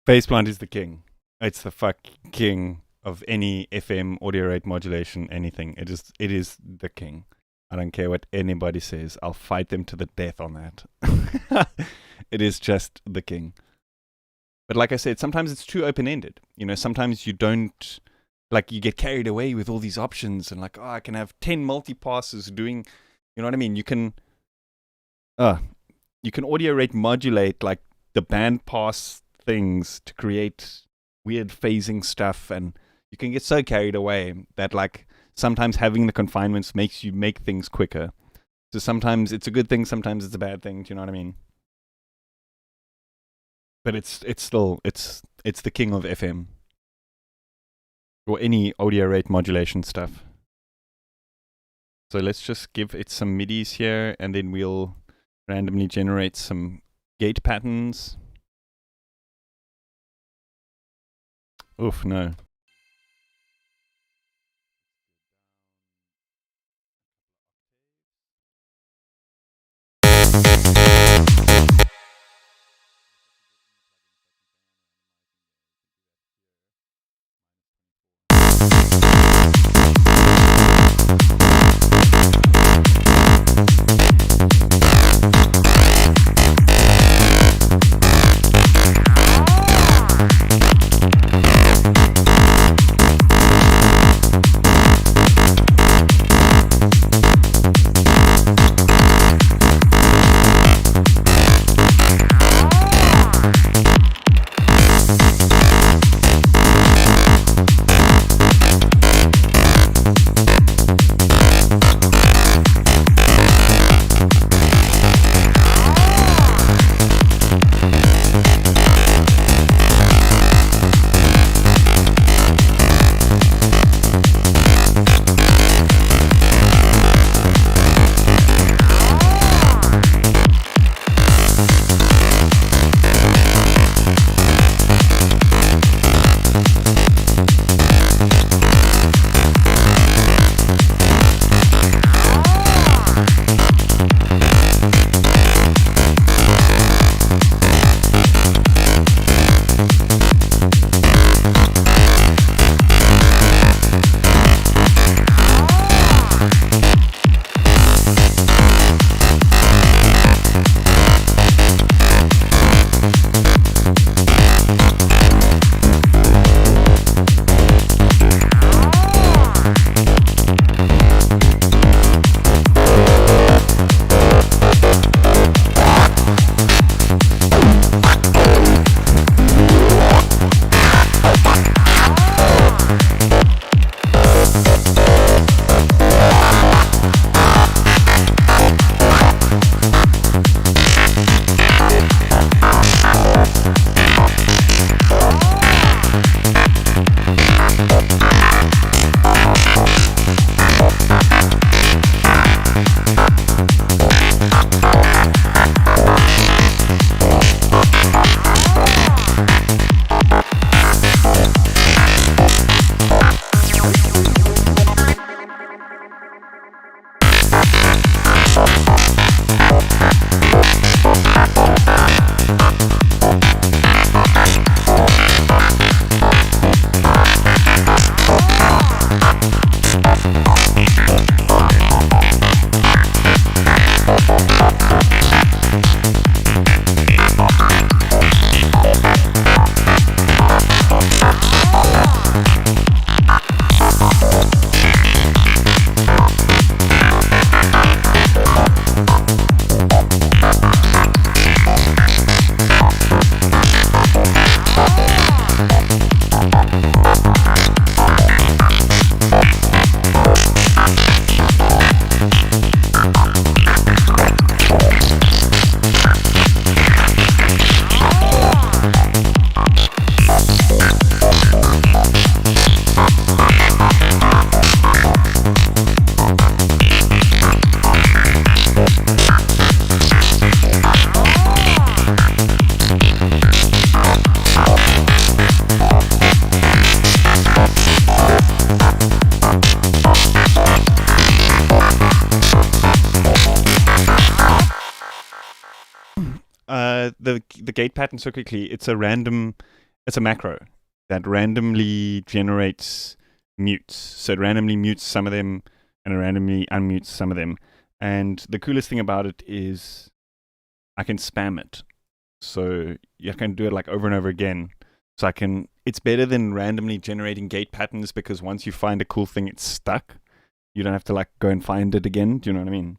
Faceplant is the king. It's the fucking king of any FM audio rate modulation, anything. It is the king. I don't care what anybody says. I'll fight them to the death on that. It is just the king. But like I said, sometimes it's too open-ended. You know, sometimes you don't, like, you get carried away with all these options and like, oh, I can have 10 multi-passes doing, you know what I mean? You can audio rate modulate like the band pass things to create weird phasing stuff, and you can get so carried away that like sometimes having the confinements makes you make things quicker. So sometimes it's a good thing, sometimes it's a bad thing. Do you know what I mean? But it's still the king of FM or any audio rate modulation stuff. So let's just give it some MIDIs here, and then we'll randomly generate some gate patterns. Oof, no. the gate pattern so quickly. It's a macro that randomly generates mutes. So it randomly mutes some of them and it randomly unmutes some of them. And the coolest thing about it is I can spam it. So you can do it like over and over again. So it's better than randomly generating gate patterns, because once you find a cool thing, it's stuck. You don't have to like go and find it again. Do you know what I mean?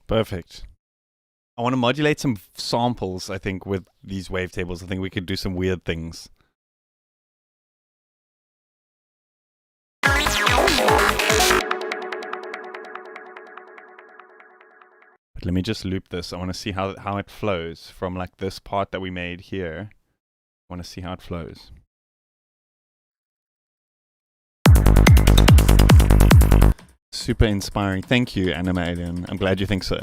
Perfect. I want to modulate some samples, I think, with these wavetables. I think we could do some weird things. But let me just loop this. I want to see how it flows from like this part that we made here. I want to see how it flows. Super inspiring. Thank you, Anima Alien. I'm glad you think so.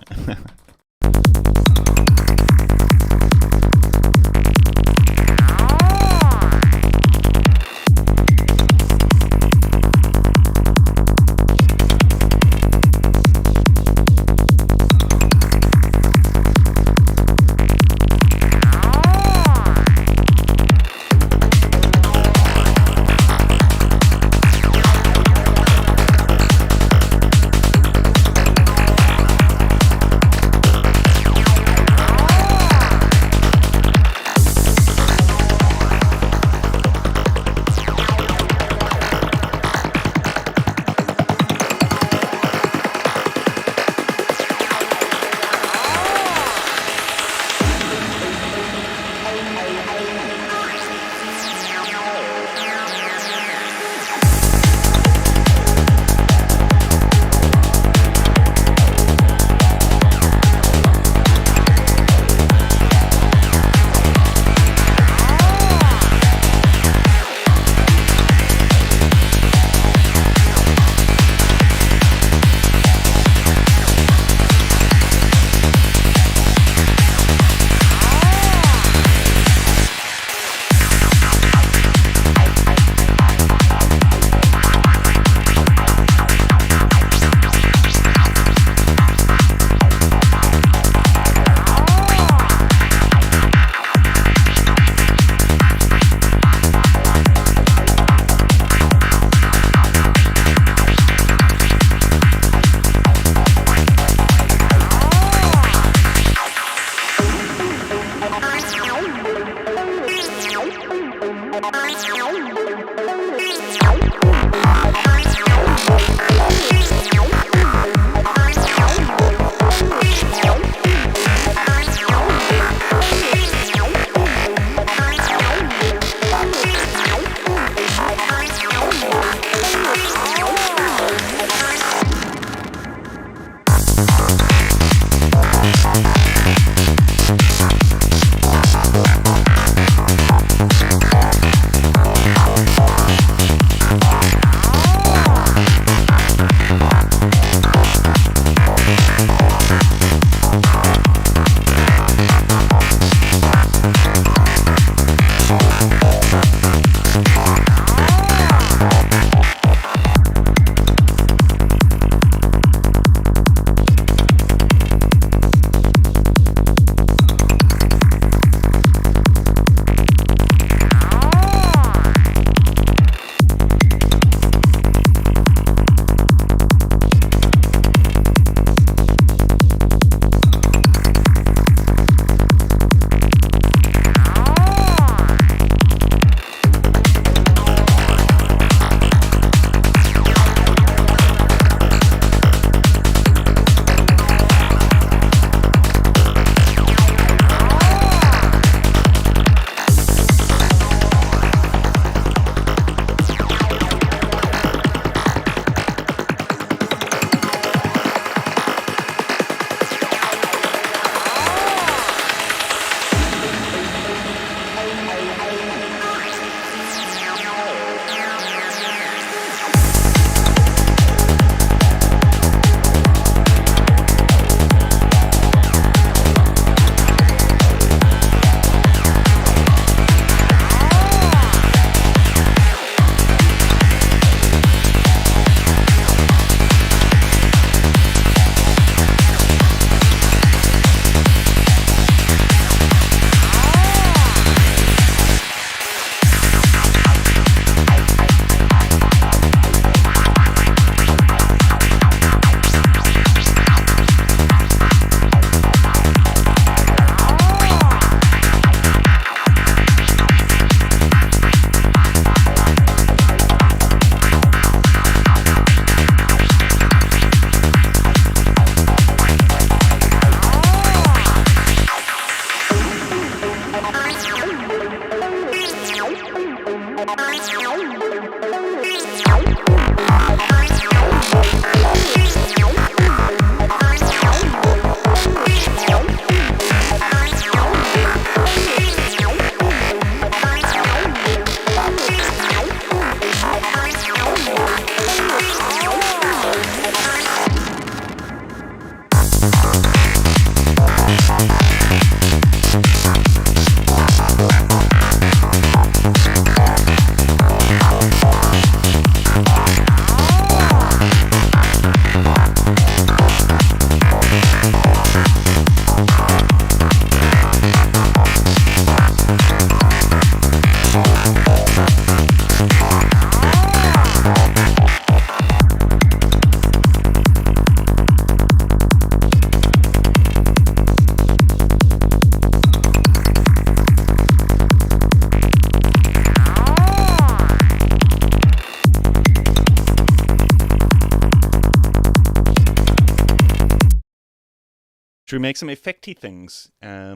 Should we make some effecty things? I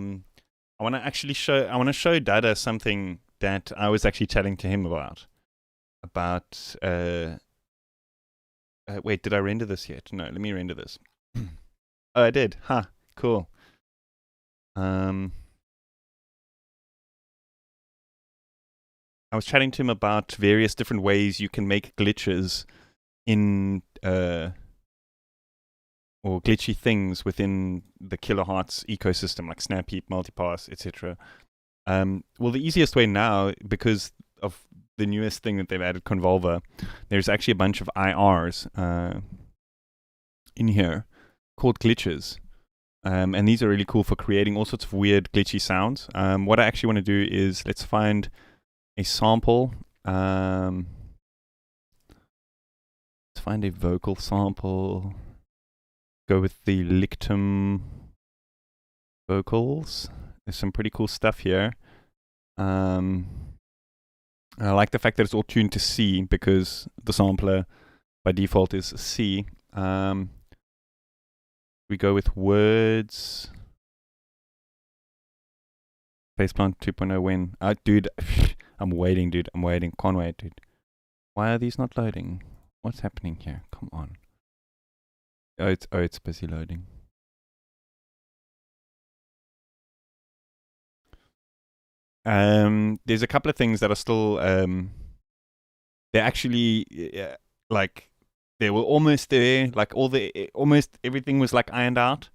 want to show Dadda something that I was actually chatting to him about. Wait, did I render this yet? No, let me render this. Oh, I did. Huh. Cool. I was chatting to him about various different ways you can make glitches in or glitchy things within the kilohertz ecosystem, like snap heap, multipass, etc. Well, the easiest way now, because of the newest thing that they've added, Convolver, there's actually a bunch of IRs in here called glitches. And these are really cool for creating all sorts of weird glitchy sounds. What I actually want to do is, let's find a sample. Let's find a vocal sample. Go with the Lictum vocals. There's some pretty cool stuff here. I like the fact that it's all tuned to C because the sampler by default is C. We go with words. Faceplant 2.0 when? Dude, I'm waiting, dude. I'm waiting. Can't wait, dude. Why are these not loading? What's happening here? Come on. Oh, it's busy loading. There's a couple of things that are still they're actually like they were almost there, like almost everything was like ironed out,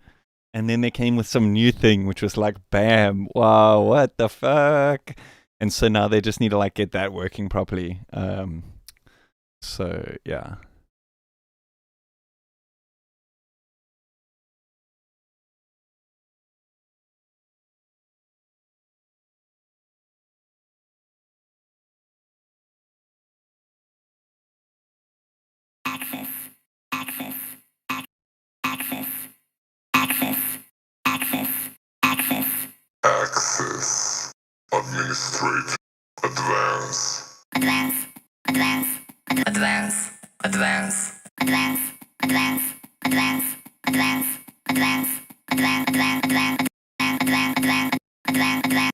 and then they came with some new thing which was like bam, wow, what the fuck. And so now they just need to like get that working properly. So yeah. Access, administrate, advance, advance, advance, advance, advance, advance, advance, advance, advance, advance, advance, advance, advance, advance, advance.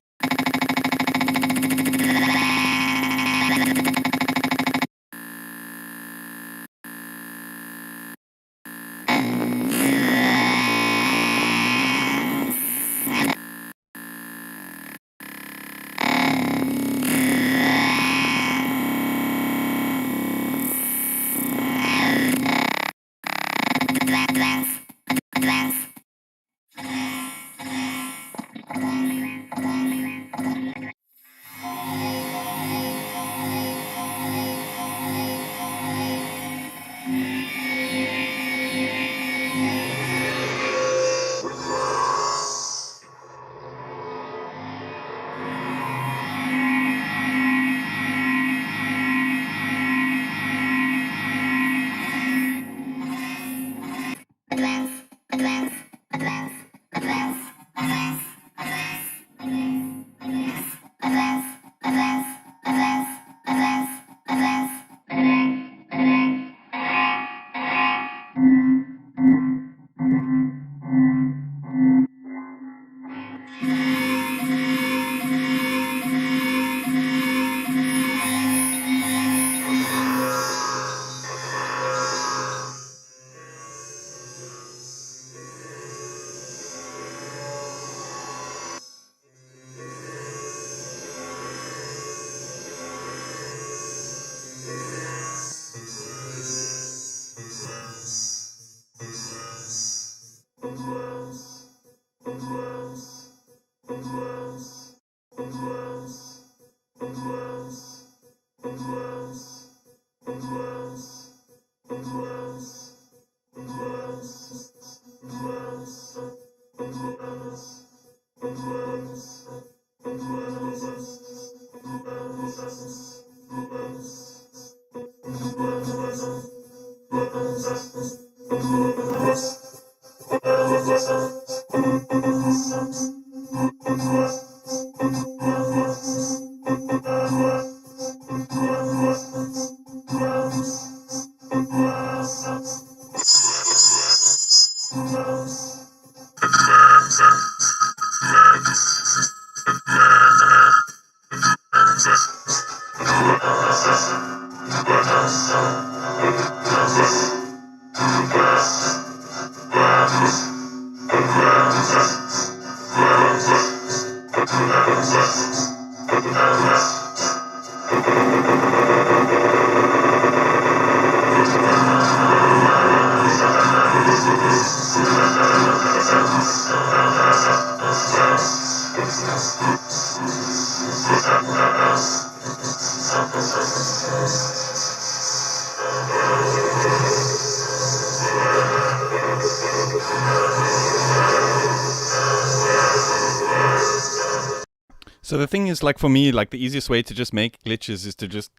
So the thing is, like for me, like the easiest way to just make glitches is to just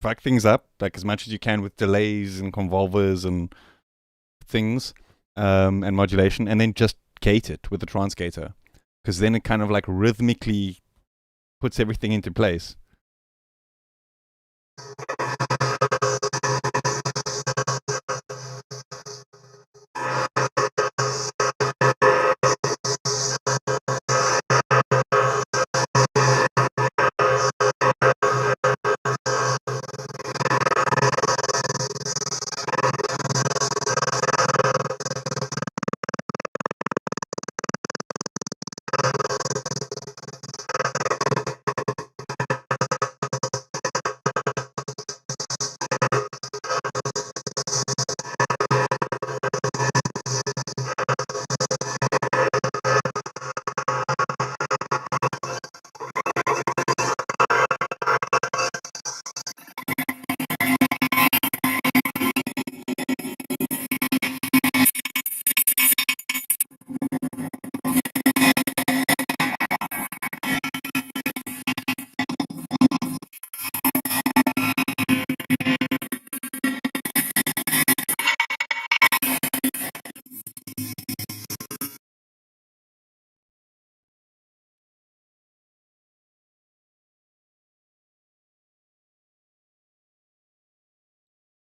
fuck things up like as much as you can with delays and convolvers and things, and modulation, and then just gate it with the transgater, because then it kind of like rhythmically puts everything into place.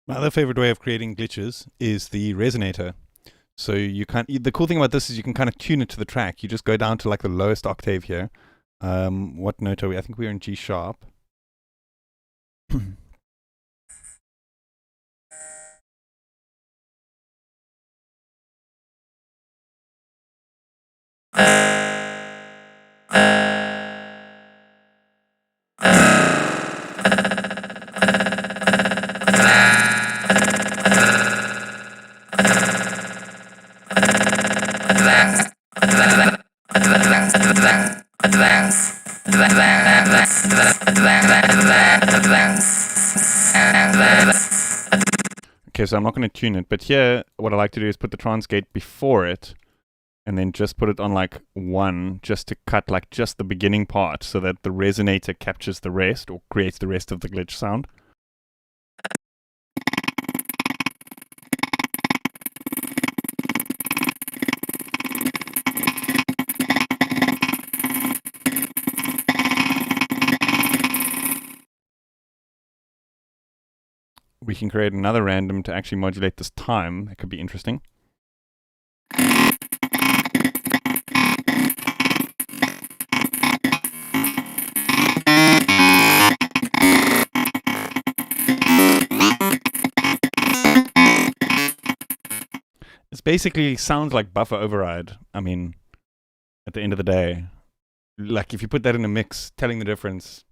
My other favorite way of creating glitches is the resonator. So you can't. The cool thing about this is you can kind of tune it to the track. You just go down to like the lowest octave here. What note are we? I think we're in G sharp. Okay, so I'm not going to tune it, but here what I like to do is put the trans gate before it and then just put it on like 1 just to cut like just the beginning part so that the resonator captures the rest or creates the rest of the glitch sound. We can create another random to actually modulate this time. That could be interesting. It basically sounds like buffer override. I mean, at the end of the day, like if you put that in a mix, telling the difference.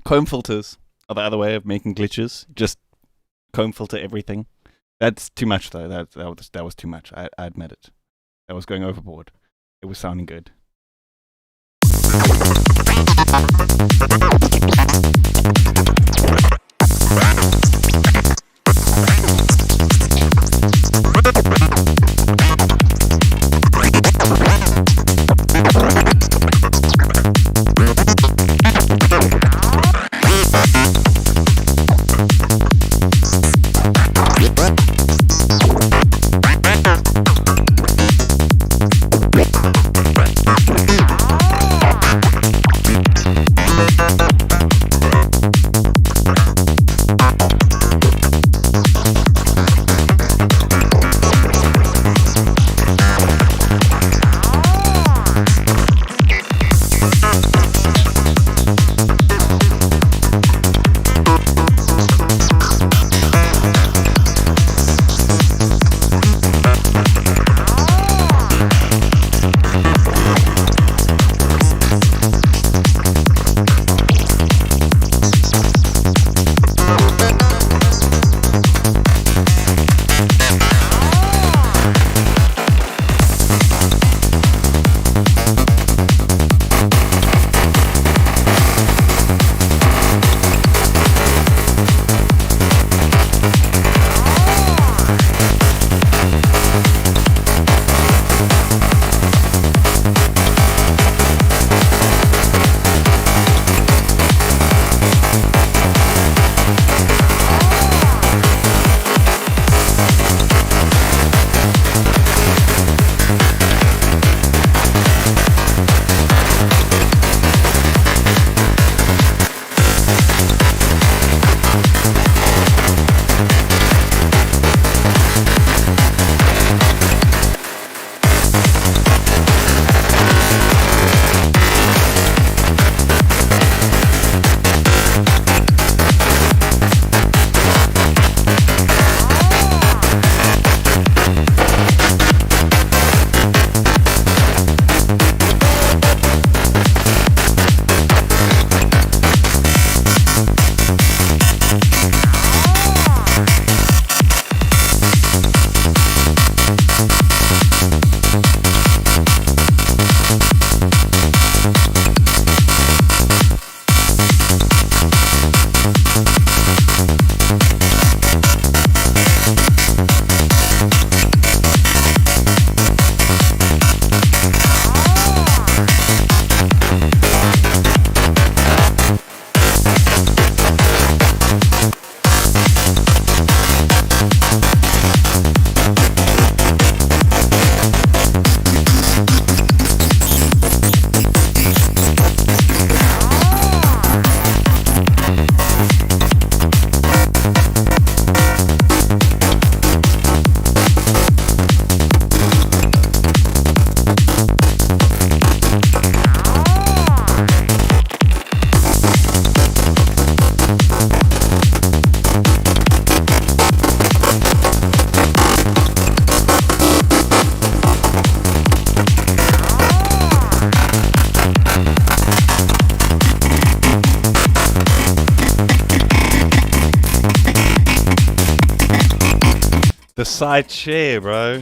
Comb filters are the other way of making glitches. Just comb filter everything. That's too much, though. That was too much. I admit it. That was going overboard. It was sounding good. The side chair, bro.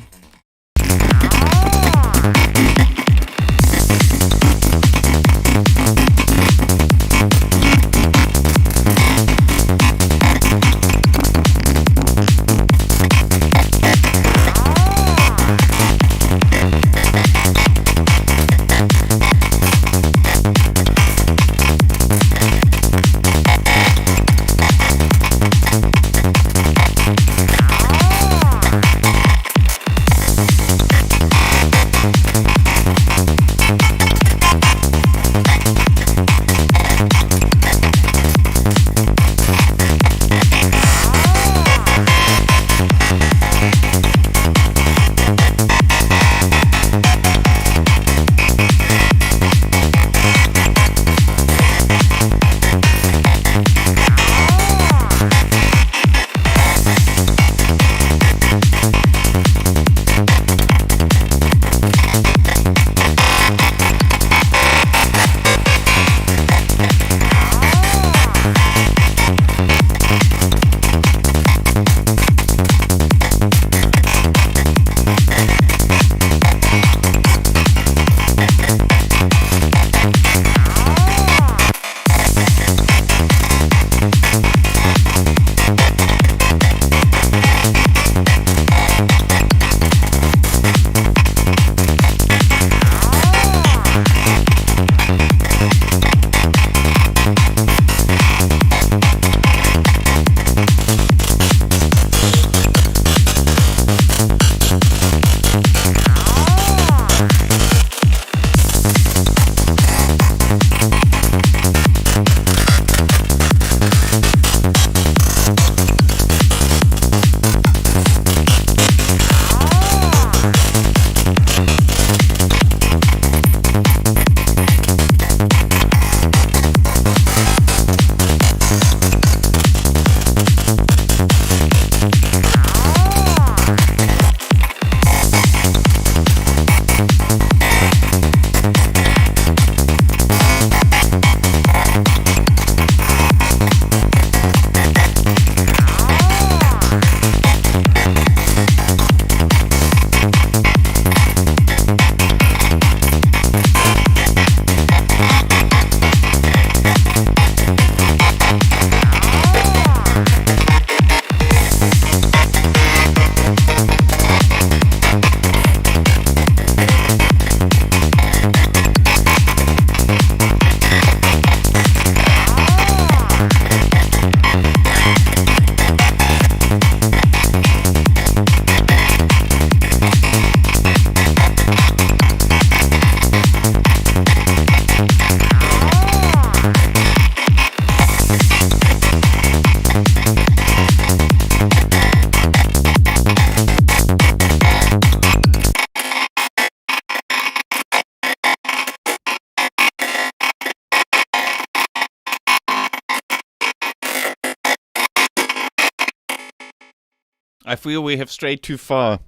I feel we have strayed too far.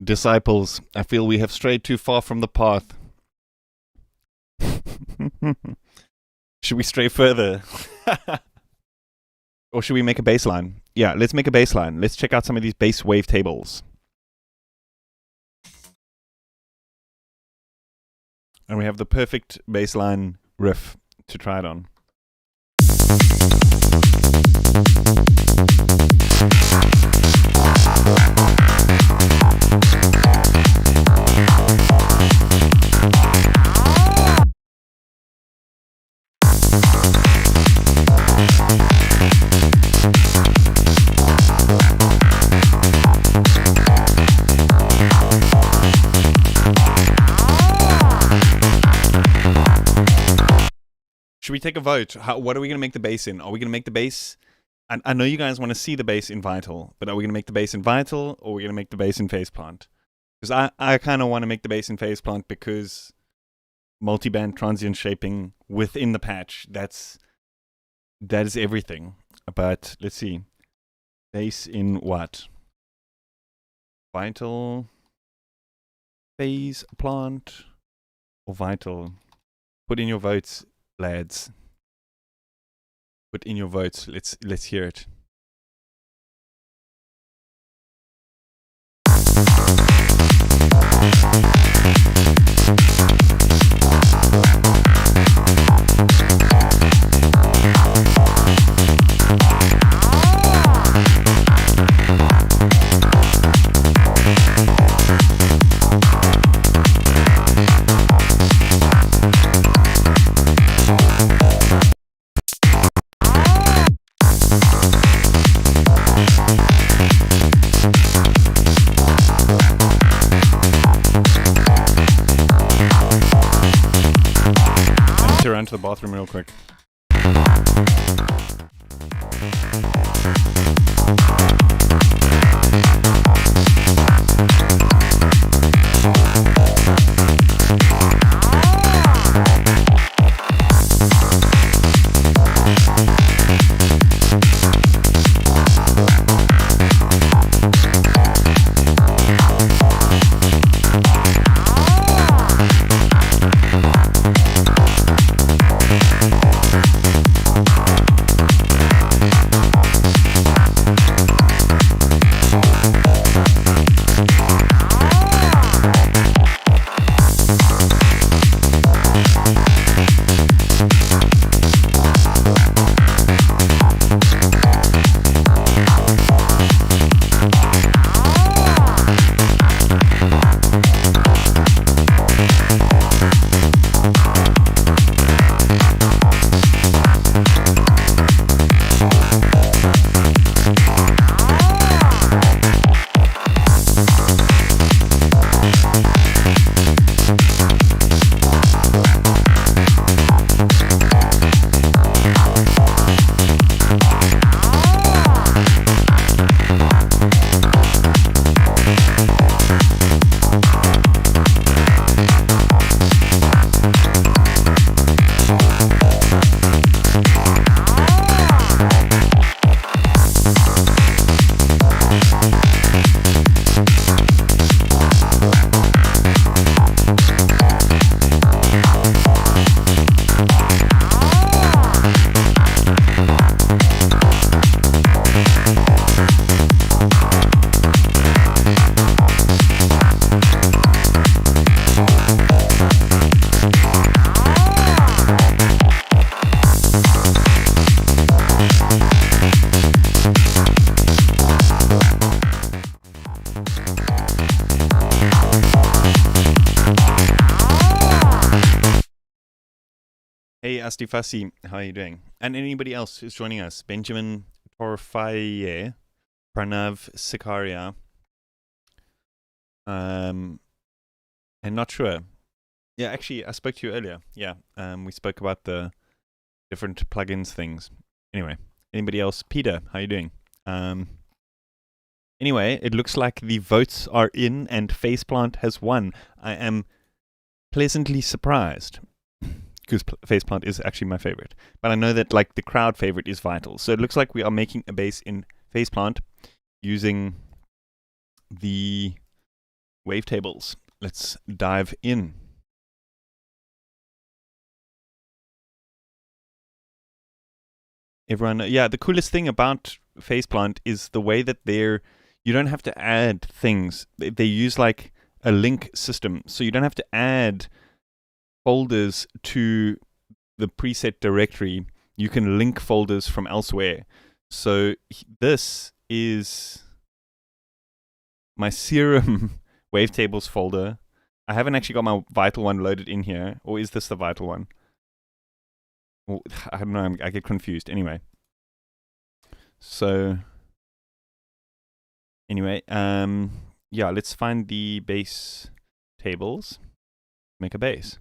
Disciples, I feel we have strayed too far from the path. Should we stray further? Or should we make a baseline? Yeah, let's make a baseline. Let's check out some of these bass wavetables. And we have the perfect baseline riff to try it on. Should we take a vote? What are we going to make the bass in? Are we going to make the bass? I know you guys want to see the bass in Vital, but are we going to make the bass in Vital or are we going to make the bass in Faceplant? Because I kind of want to make the bass in Faceplant because multiband transient shaping within the patch, that is everything. But let's see. Bass in what? Vital, Faceplant, or Vital? Put in your votes, lads. Put in your votes. Let's hear it. Run to the bathroom real quick. Hey, Asti Fassi, how are you doing? And anybody else who's joining us? Benjamin Torfaye, Pranav Sikaria, and not sure. Yeah, actually, I spoke to you earlier. Yeah, we spoke about the different plugins things. Anyway, anybody else? Peter, how are you doing? Anyway, it looks like the votes are in and Faceplant has won. I am pleasantly surprised. Because Faceplant is actually my favorite. But I know that like the crowd favorite is Vital. So it looks like we are making a bass in Faceplant. using the wavetables. Let's dive in. Everyone, yeah, the coolest thing about Faceplant is the way that you don't have to add things. They use like a link system, so you don't have to add folders to the preset directory. You can link folders from elsewhere. So this is my Serum Wavetables folder. I haven't actually got my Vital one loaded in here, or is this the Vital one? Well, I don't know, I get confused. Anyway. So, anyway, yeah, let's find the base tables. Make a base.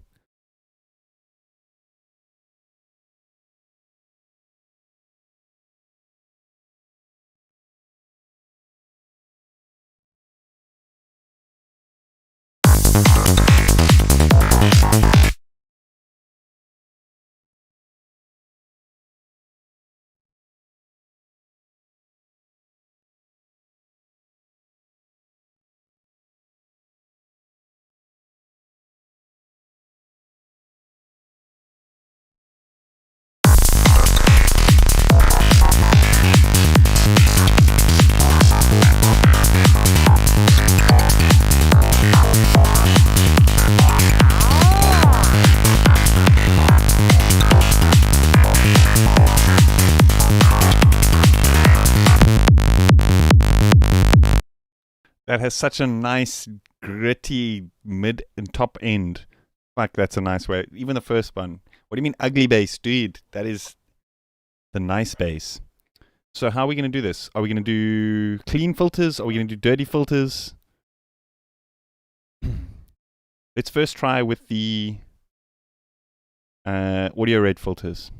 That has such a nice, gritty mid and top end. Like, that's a nice way. Even the first one. What do you mean ugly bass? Dude, that is the nice bass. So how are we going to do this? Are we going to do clean filters? Are we going to do dirty filters? Let's first try with the audio rate filters.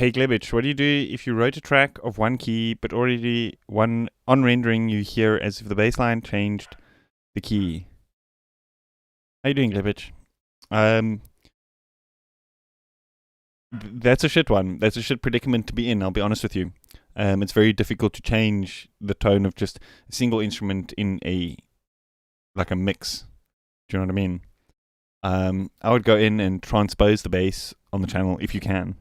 Hey Glebich, what do you do if you wrote a track of one key, but already on rendering you hear as if the bass line changed the key? How you doing, Glebich? That's a shit one. That's a shit predicament to be in, I'll be honest with you. It's very difficult to change the tone of just a single instrument in a mix. Do you know what I mean? I would go in and transpose the bass on the channel if you can.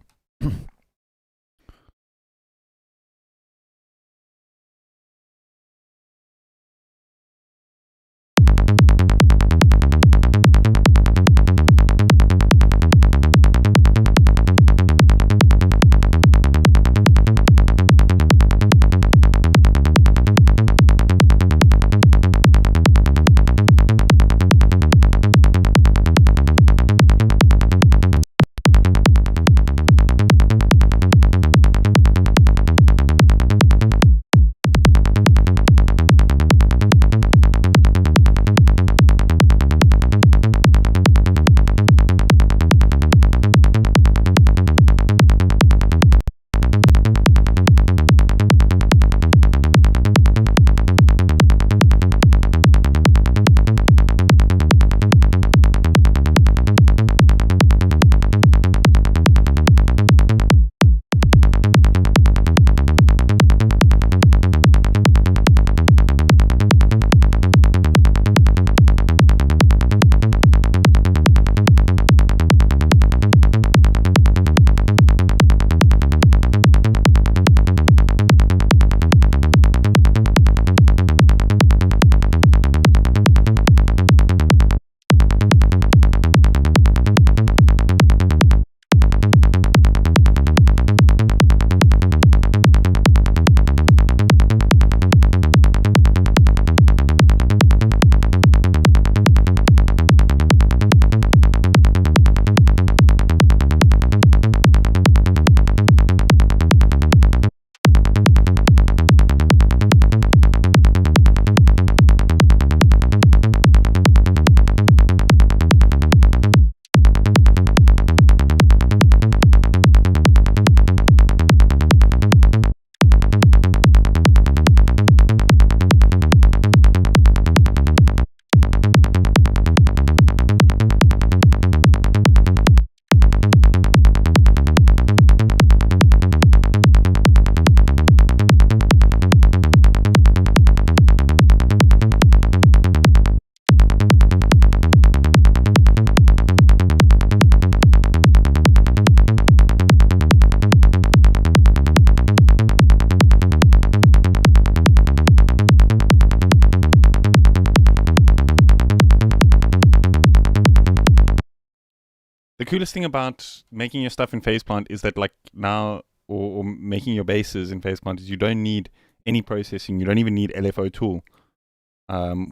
The coolest thing about making your stuff in Faceplant is that now, or making your basses in Faceplant, is you don't need any processing. You don't even need LFO tool.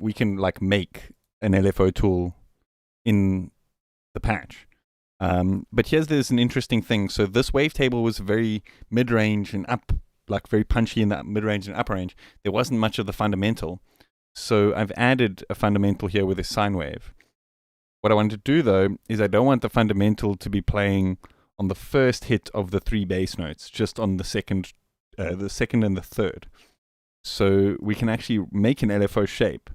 We can make an LFO tool in the patch. But there's an interesting thing. So this wavetable was very mid-range and up, very punchy in that mid-range and upper range. There wasn't much of the fundamental. So I've added a fundamental here with a sine wave. What I want to do, though, is I don't want the fundamental to be playing on the first hit of the 3 bass notes, just on the second and the third. So we can actually make an LFO shape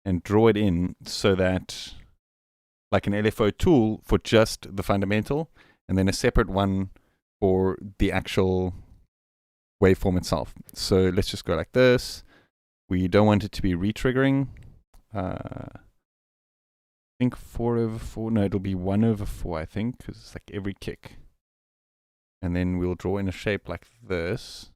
and draw it in so that, an LFO tool for just the fundamental, and then a separate one for the actual waveform itself. So let's just go like this. We don't want it to be re-triggering. I think 4/4. No, it'll be 1/4, I think, because it's every kick. And then we'll draw in a shape like this.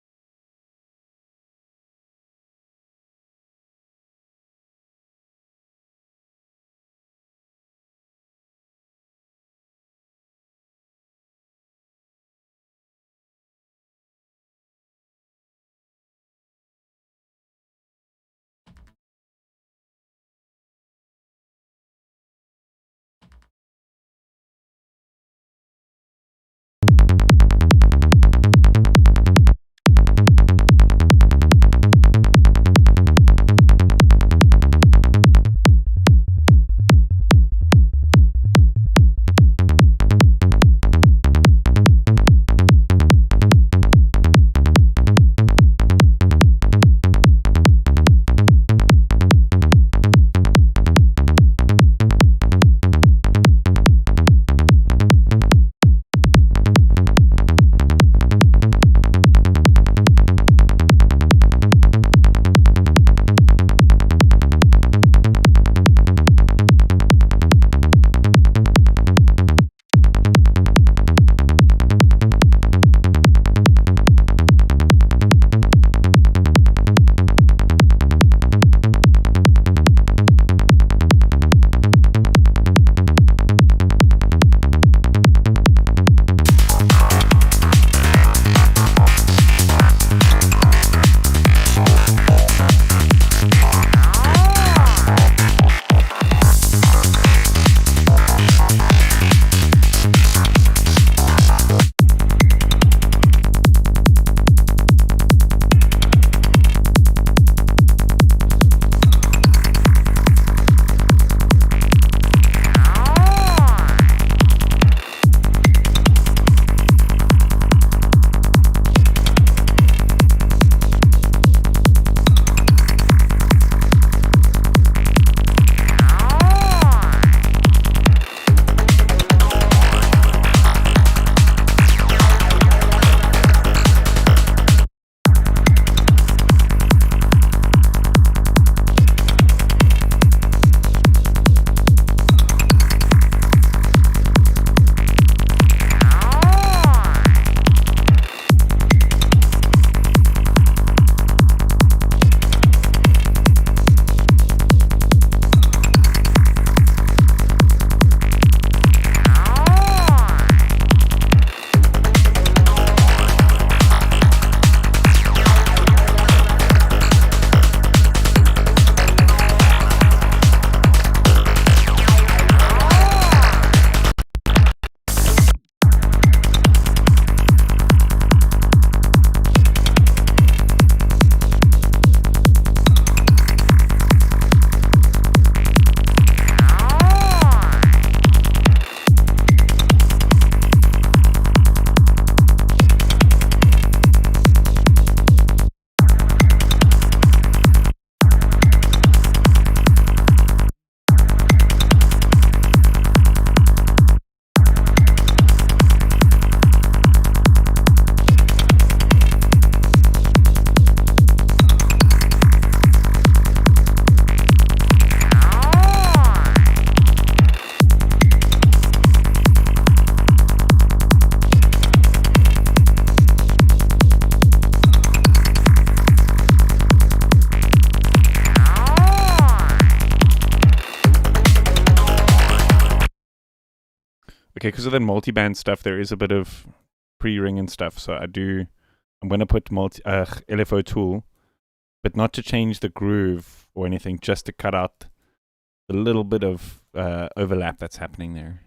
Okay, because of the multiband stuff, there is a bit of pre-ring and stuff. So I'm going to put LFO tool, but not to change the groove or anything, just to cut out the little bit of overlap that's happening there.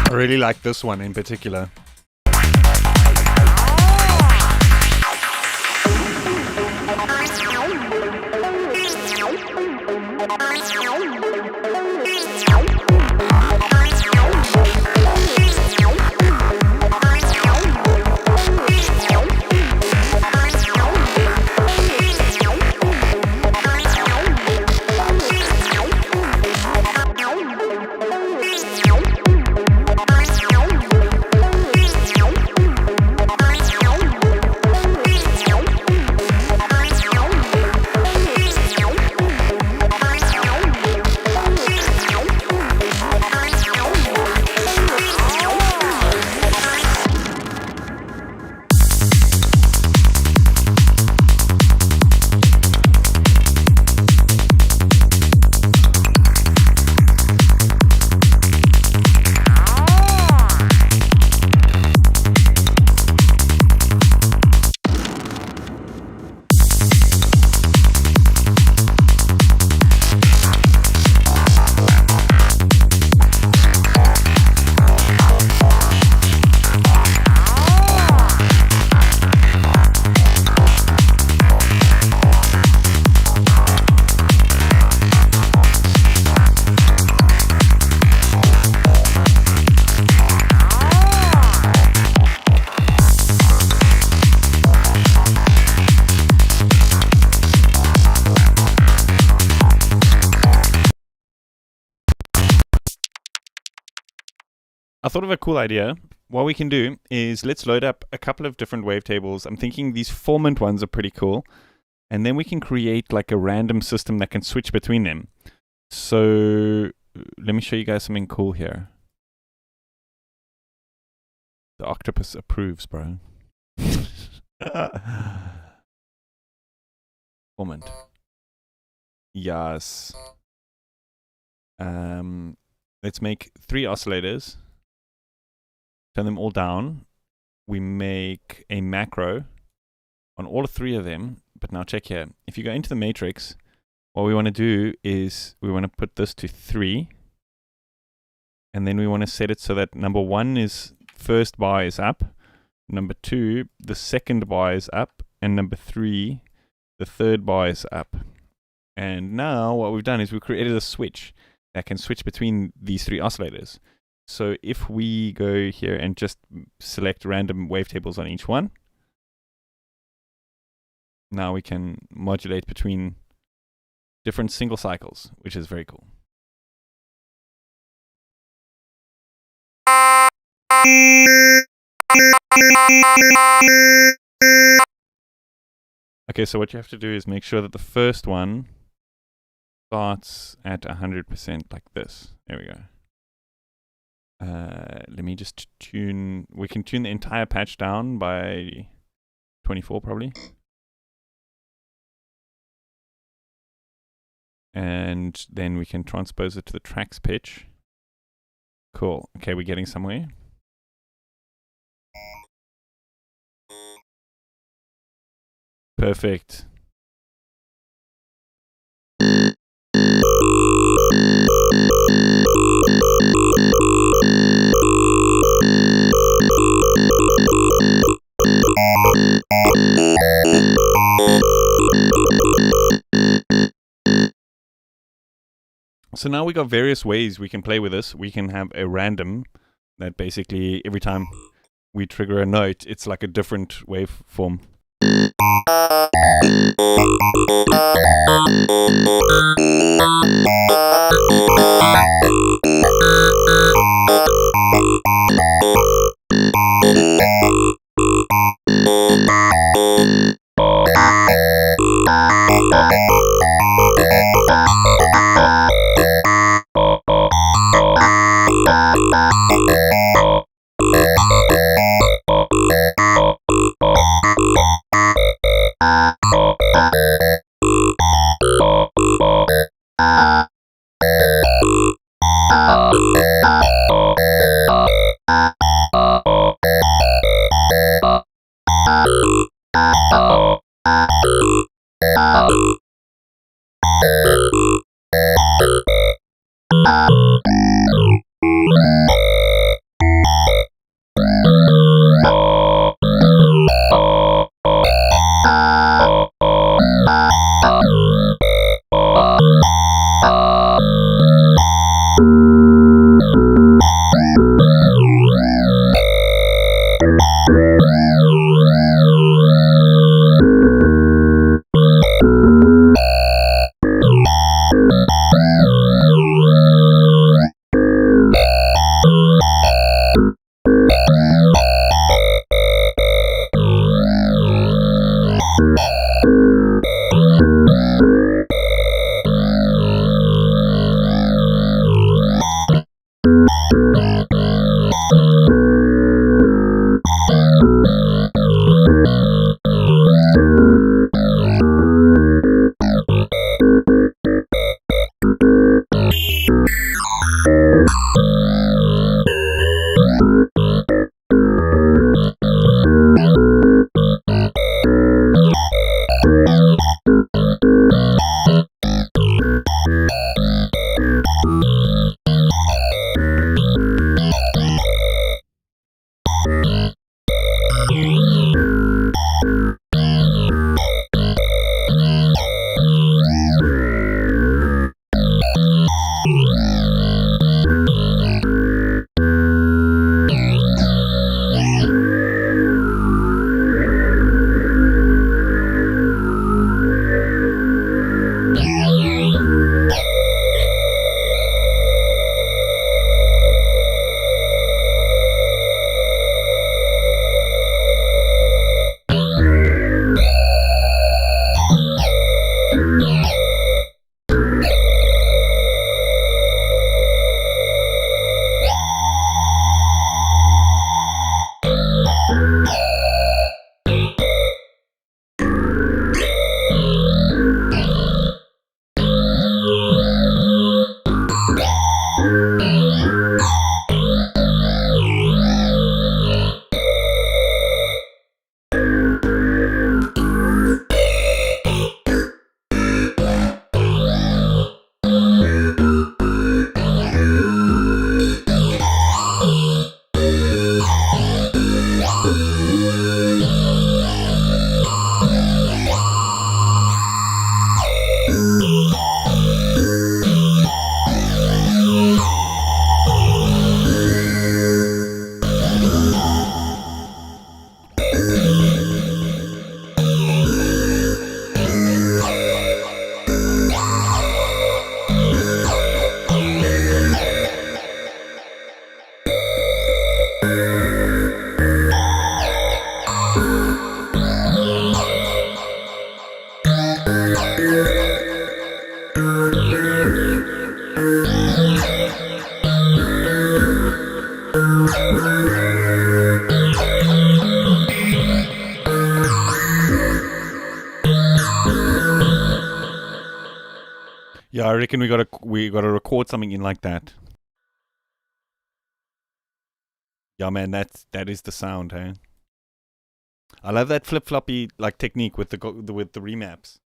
I really like this one in particular. I thought of a cool idea. What we can do is let's load up a couple of different wavetables. I'm thinking these formant ones are pretty cool. And then we can create like a random system that can switch between them. So let me show you guys something cool here. The octopus approves, bro. Formant. Yes. Let's make 3 oscillators. Turn them all down. We make a macro on all 3 of them. But now check here. If you go into the matrix, what we want to do is we want to put this to 3. And then we want to set it so that number 1 is first bar is up. Number 2, the second bar is up. And number 3, the third bar is up. And now what we've done is we've created a switch that can switch between these 3 oscillators. So if we go here and just select random wavetables on each one, now we can modulate between different single cycles, which is very cool. Okay, so what you have to do is make sure that the first one starts at 100% like this. There we go. Let me just tune. We can tune the entire patch down by 24 probably. And then we can transpose it to the track's pitch. Cool. Okay, we're getting somewhere. Perfect. So now we got various ways we can play with this. We can have a random that basically every time we trigger a note, it's like a different waveform. Yeah, I reckon we gotta record something in like that. Yeah, man, that is the sound, hey. I love that flip floppy like technique with the remaps,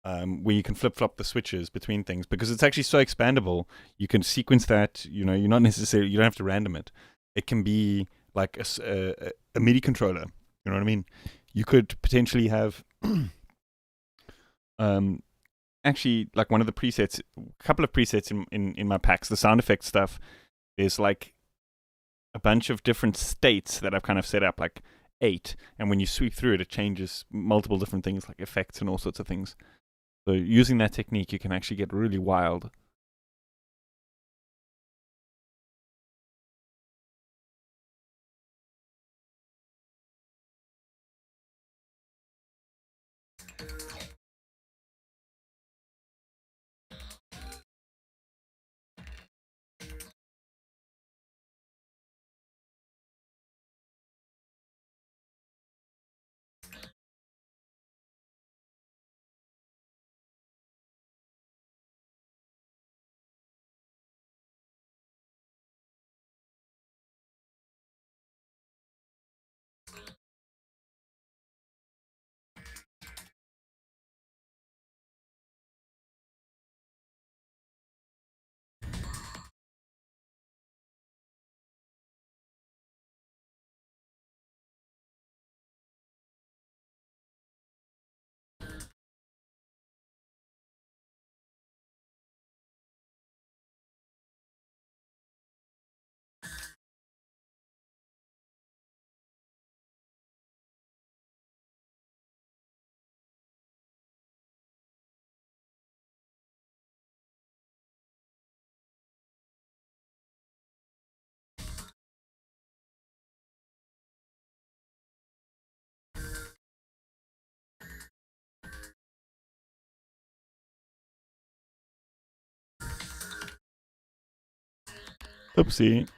where you can flip flop the switches between things because it's actually so expandable. You can sequence that. You know, you don't have to random it. It can be like a MIDI controller. You know what I mean? You could potentially have actually like one of the presets, a couple of presets in my packs, the sound effect stuff. There's like a bunch of different states that I've kind of set up, like 8, and when you sweep through it, it changes multiple different things like effects and all sorts of things. So using that technique, you can actually get really wild. Oopsie.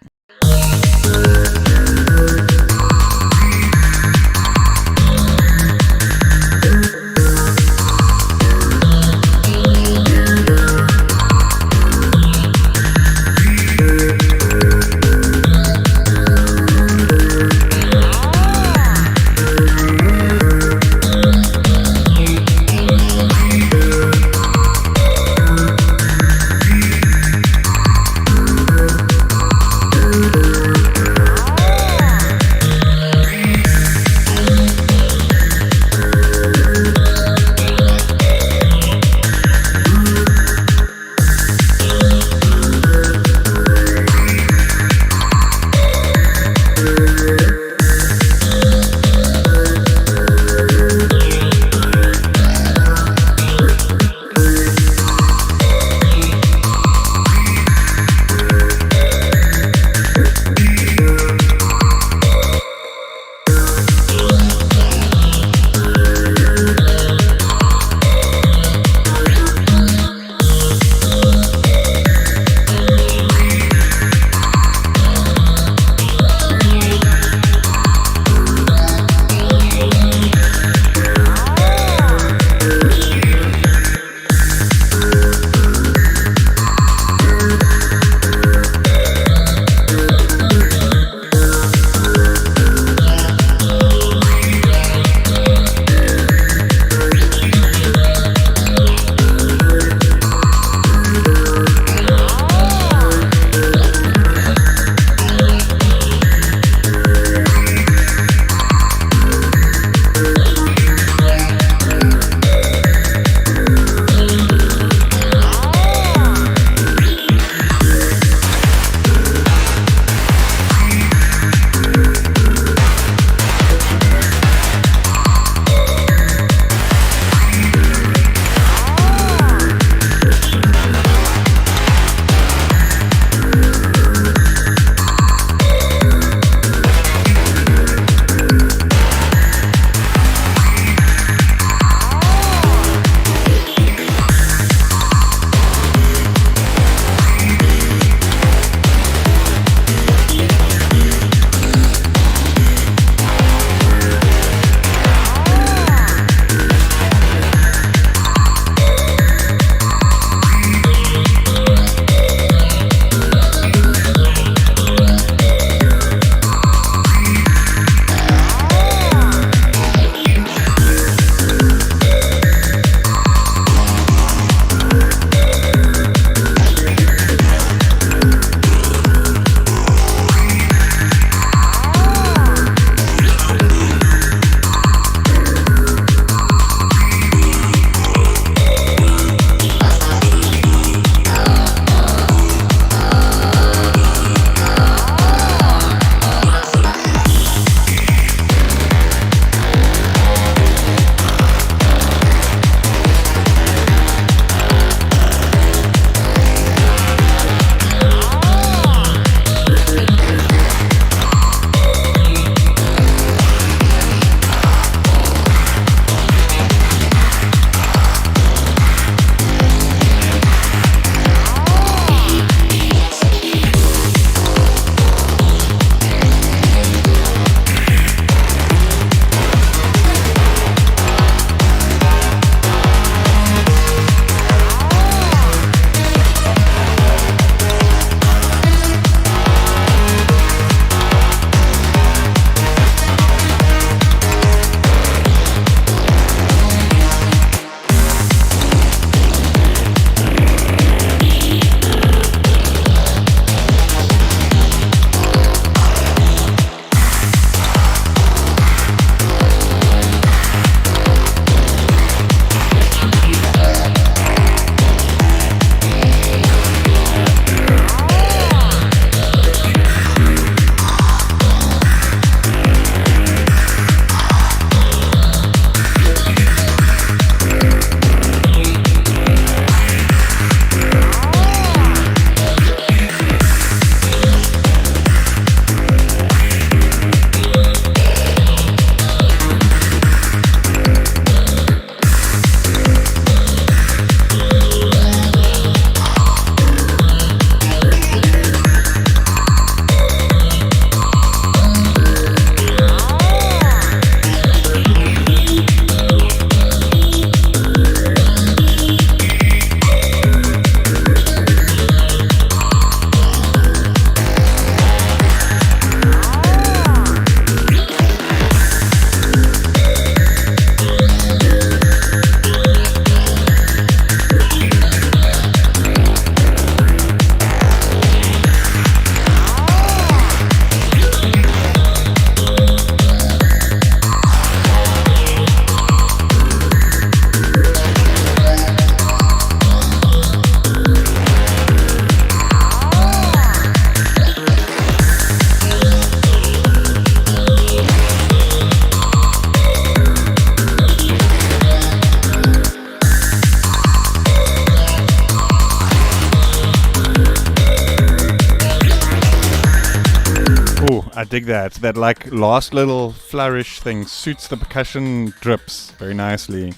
I dig that. That like last little flourish thing suits the percussion drips very nicely.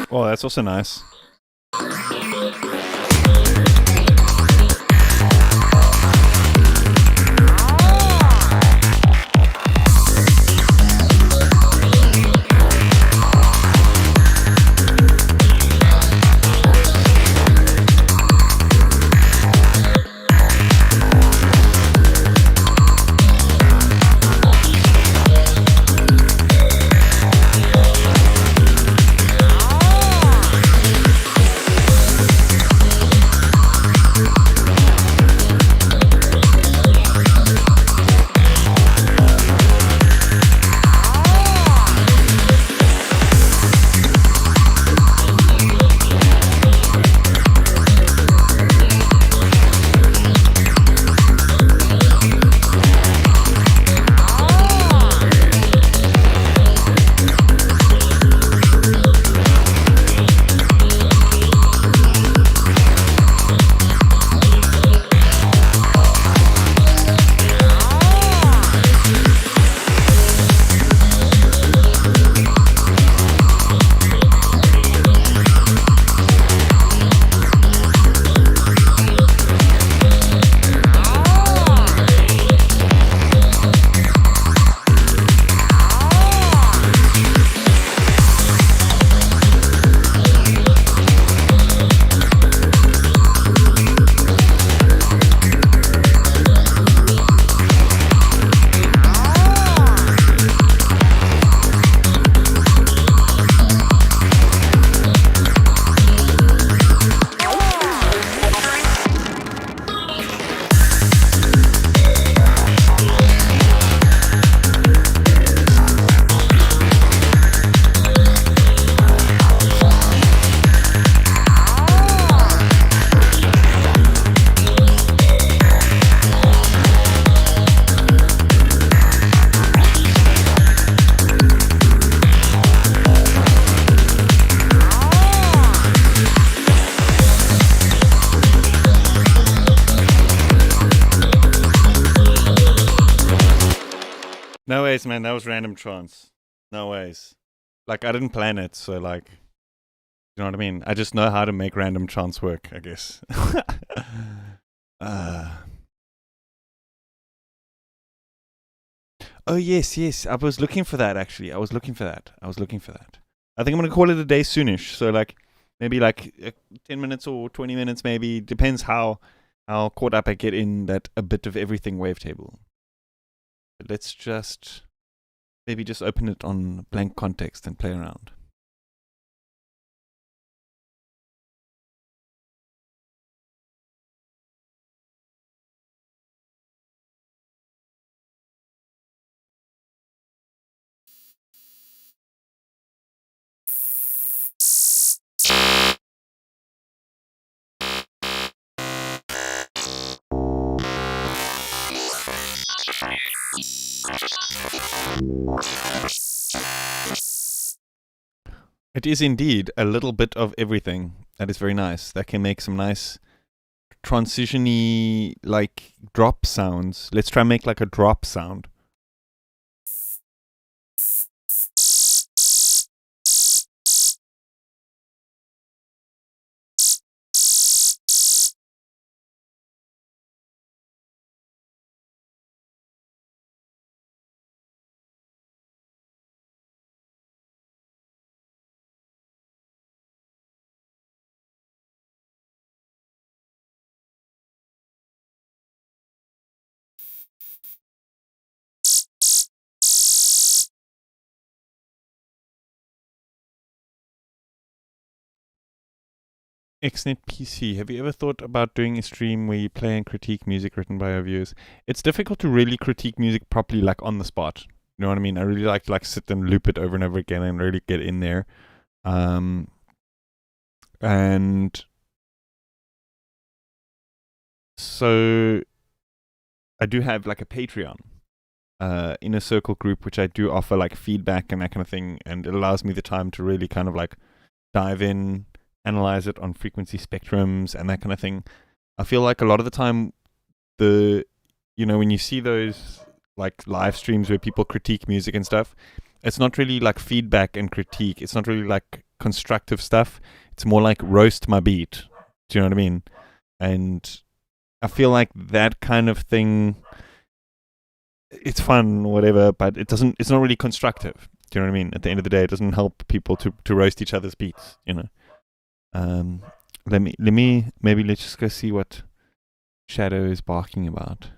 Oh, that's also nice. No ways, man. That was random chance. No ways. Like, I didn't plan it, so, like, you know what I mean? I just know how to make random chance work, I guess. Oh, yes. I was looking for that, actually. I was looking for that. I think I'm going to call it a day soonish. So, like, maybe, like, 10 minutes or 20 minutes, maybe. Depends how caught up I get in that a bit of everything wavetable. But let's just maybe just open it on blank context and play around. It is indeed a little bit of everything. That is very nice. That can make some nice transition-y, like, drop sounds. Let's try and make, like, a drop sound. XNet PC, have you ever thought about doing a stream where you play and critique music written by your viewers? It's difficult to really critique music properly, like, on the spot. You know what I mean? I really like to, like, sit and loop it over and over again and really get in there. And so I do have, like, a Patreon inner circle group, which I do offer, like, feedback and that kind of thing, and it allows me the time to really kind of, like, dive in, analyze it on frequency spectrums and that kind of thing. I feel like a lot of the time, when you see those, like, live streams where people critique music and stuff, it's not really like feedback and critique. It's not really like constructive stuff. It's more like roast my beat. Do you know what I mean? And I feel like that kind of thing, it's fun, whatever, but it's not really constructive. Do you know what I mean? At the end of the day, it doesn't help people to roast each other's beats, you know. Let's just go see what Shadow is barking about.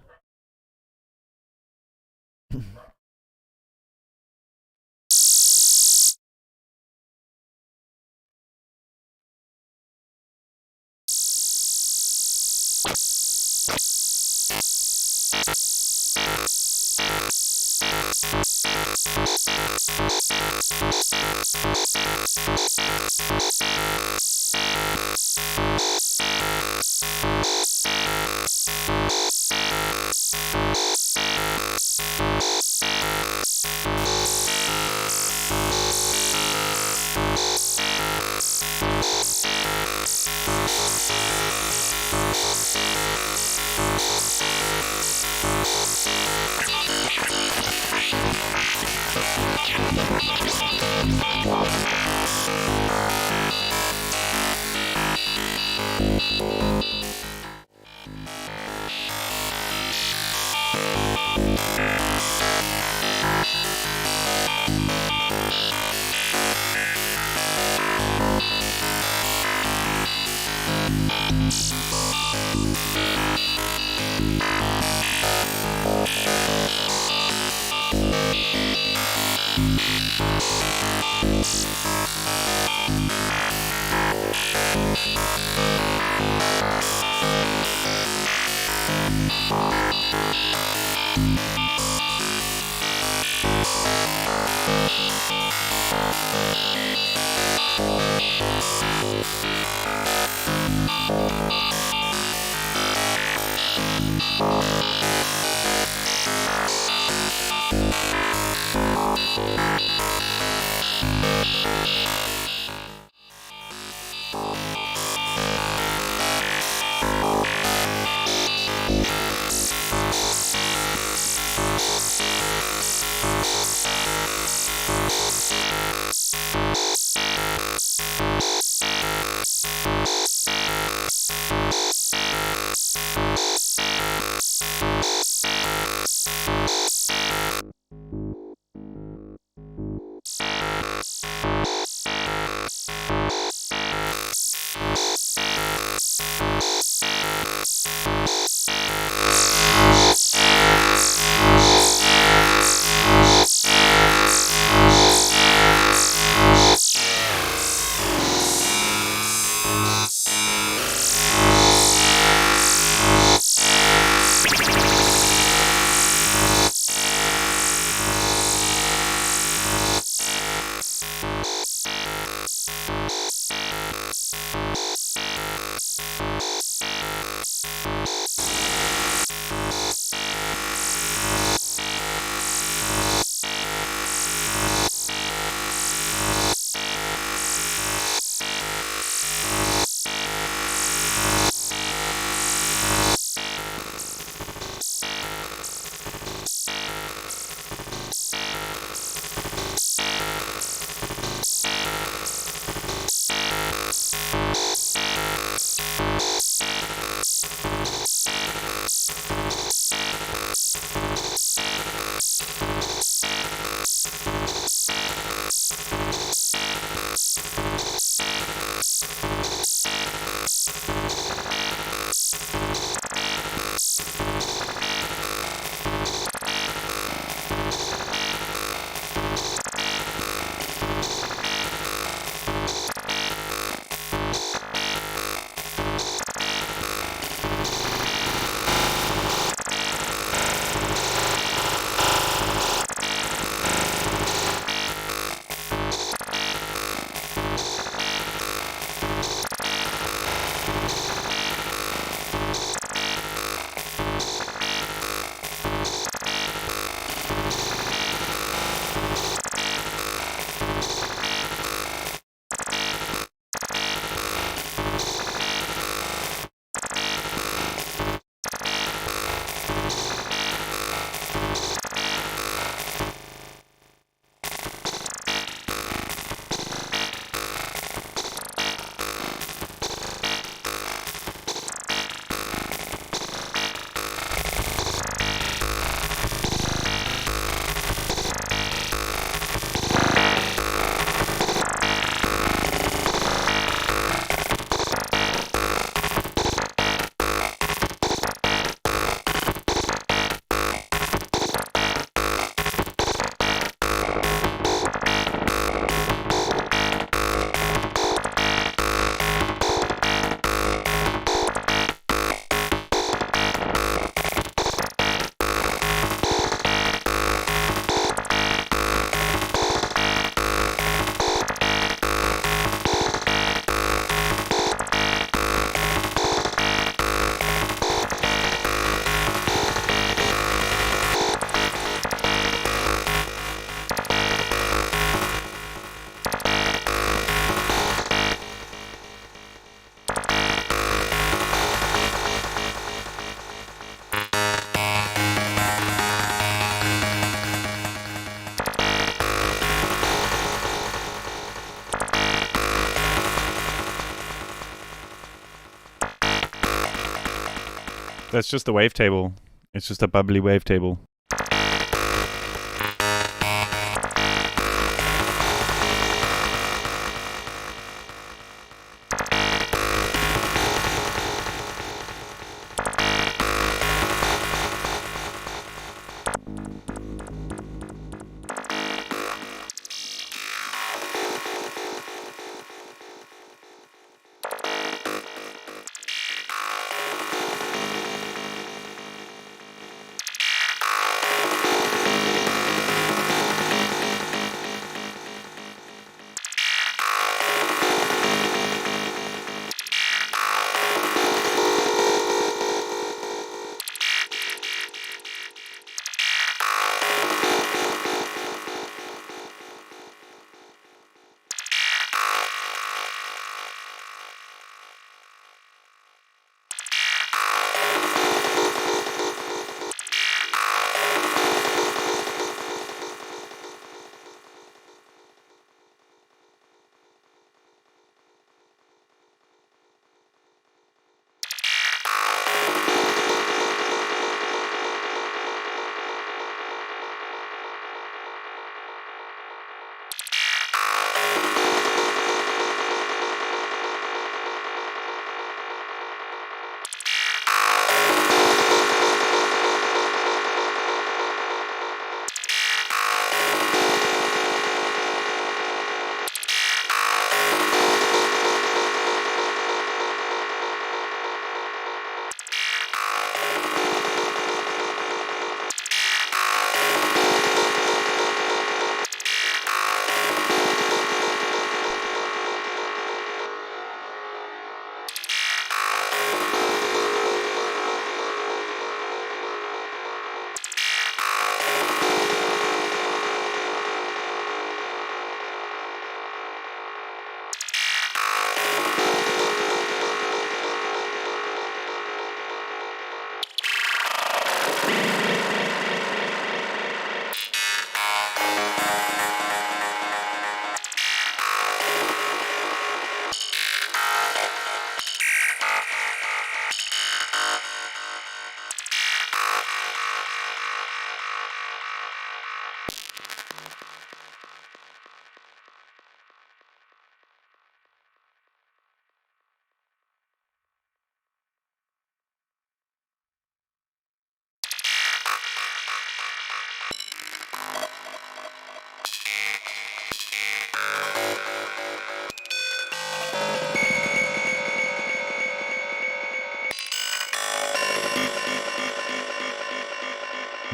that's just the wavetable. It's just a bubbly wavetable.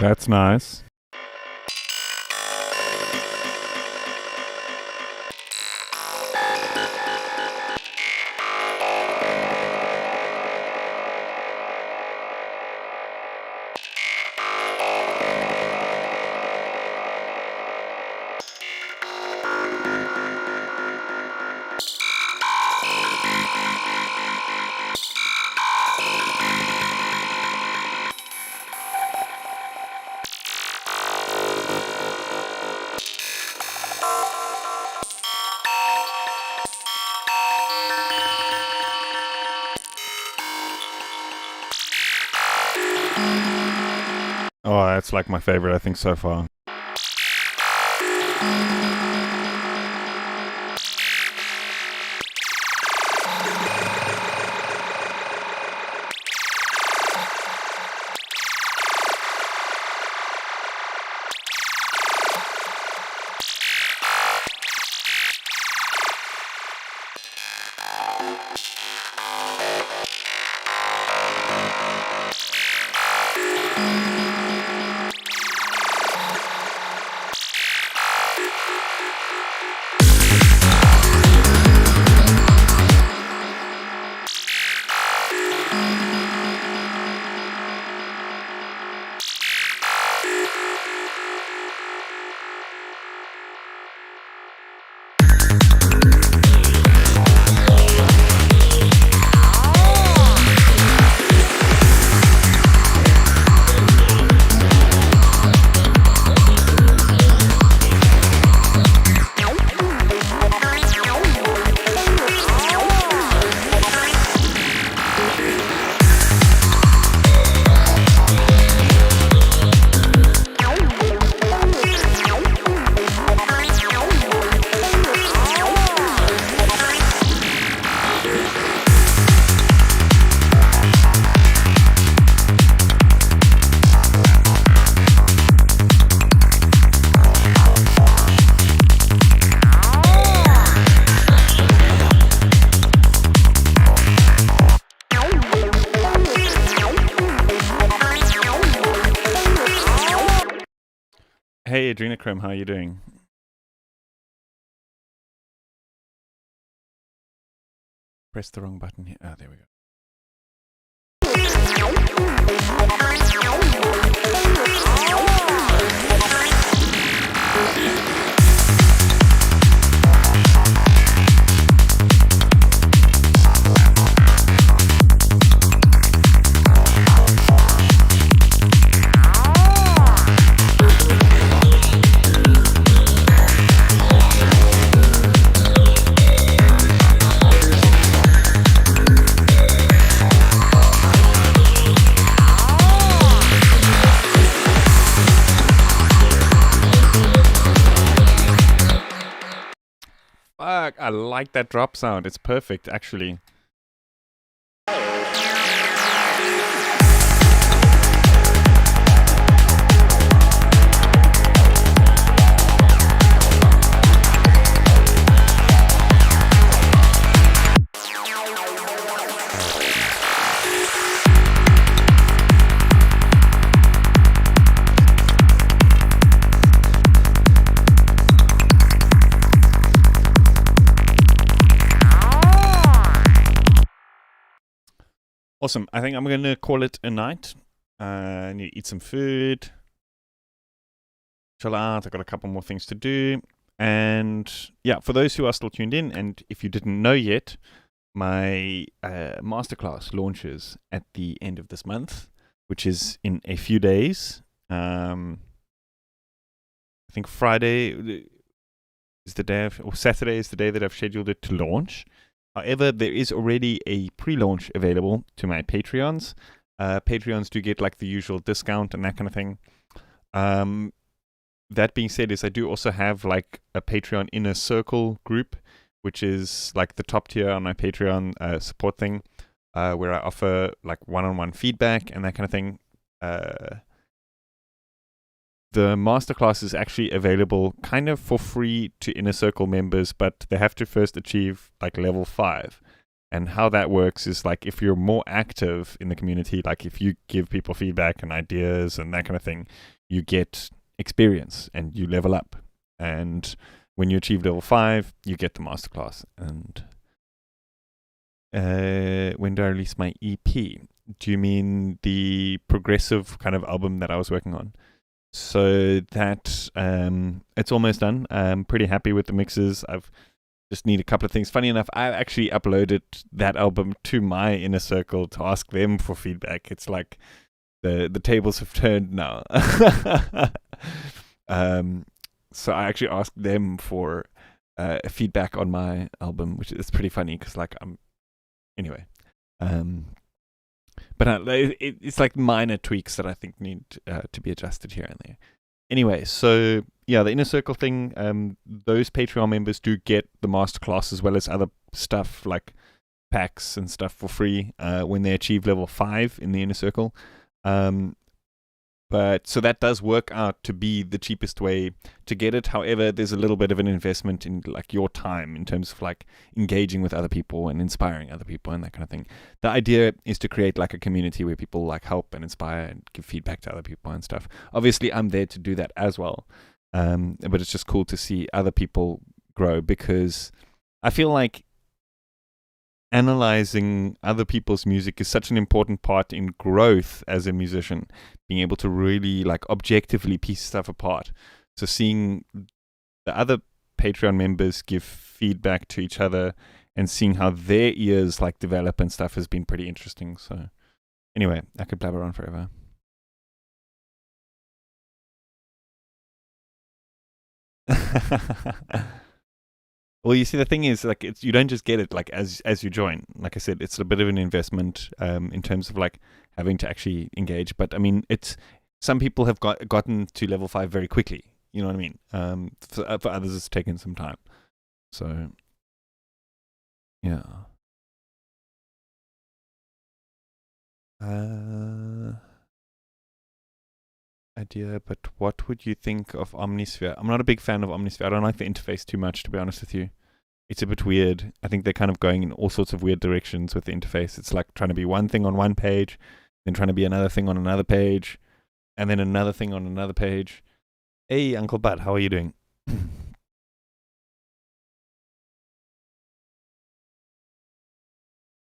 That's nice. Oh, that's like my favorite, I think, so far. Hey, Adrenochrome, how are you doing? Press the wrong button here. Ah, there we go. Fuck, I like that drop sound. It's perfect, actually. Awesome. I think I'm going to call it a night. I need to eat some food. Chill out. I've got a couple more things to do. And yeah, for those who are still tuned in, and if you didn't know yet, my masterclass launches at the end of this month, which is in a few days. I think Friday is the day or Saturday is the day that I've scheduled it to launch. However, there is already a pre-launch available to my Patreons. Patreons do get like the usual discount and that kind of thing. That being said, I do also have like a Patreon inner circle group, which is like the top tier on my Patreon support thing, where I offer like one-on-one feedback and that kind of thing. The masterclass is actually available kind of for free to Inner Circle members, but they have to first achieve like level 5. And how that works is like if you're more active in the community, like if you give people feedback and ideas and that kind of thing, you get experience and you level up. And when you achieve level 5, you get the masterclass. And when do I release my EP? Do you mean the progressive kind of album that I was working on? So that it's almost done. I'm pretty happy with the mixes. I've just need a couple of things. Funny enough, I actually uploaded that album to my inner circle to ask them for feedback. It's like the tables have turned now. So I actually asked them for feedback on my album, which is pretty funny because like anyway. But it's like minor tweaks that I think need to be adjusted here and there. Anyway, so yeah, the Inner Circle thing, those Patreon members do get the masterclass as well as other stuff like packs and stuff for free when they achieve level 5 in the Inner Circle. But so that does work out to be the cheapest way to get it. However, there's a little bit of an investment in like your time in terms of like engaging with other people and inspiring other people and that kind of thing. The idea is to create like a community where people like help and inspire and give feedback to other people and stuff. Obviously, I'm there to do that as well. But it's just cool to see other people grow because I feel like analyzing other people's music is such an important part in growth as a musician, being able to really like objectively piece stuff apart. So seeing the other Patreon members give feedback to each other and seeing how their ears like develop and stuff has been pretty interesting. So anyway, I could blabber on forever. Well, you see, the thing is, like, you don't just get it like as you join. Like I said, it's a bit of an investment in terms of like having to actually engage. But I mean, it's some people have gotten to level 5 very quickly. You know what I mean? For others, it's taken some time. So, yeah. Idea, but what would you think of Omnisphere? I'm not a big fan of Omnisphere. I don't like the interface too much, to be honest with you. It's a bit weird. I think they're kind of going in all sorts of weird directions with the interface. It's like trying to be one thing on one page, then trying to be another thing on another page, and then another thing on another page. Hey, Uncle Bud, how are you doing?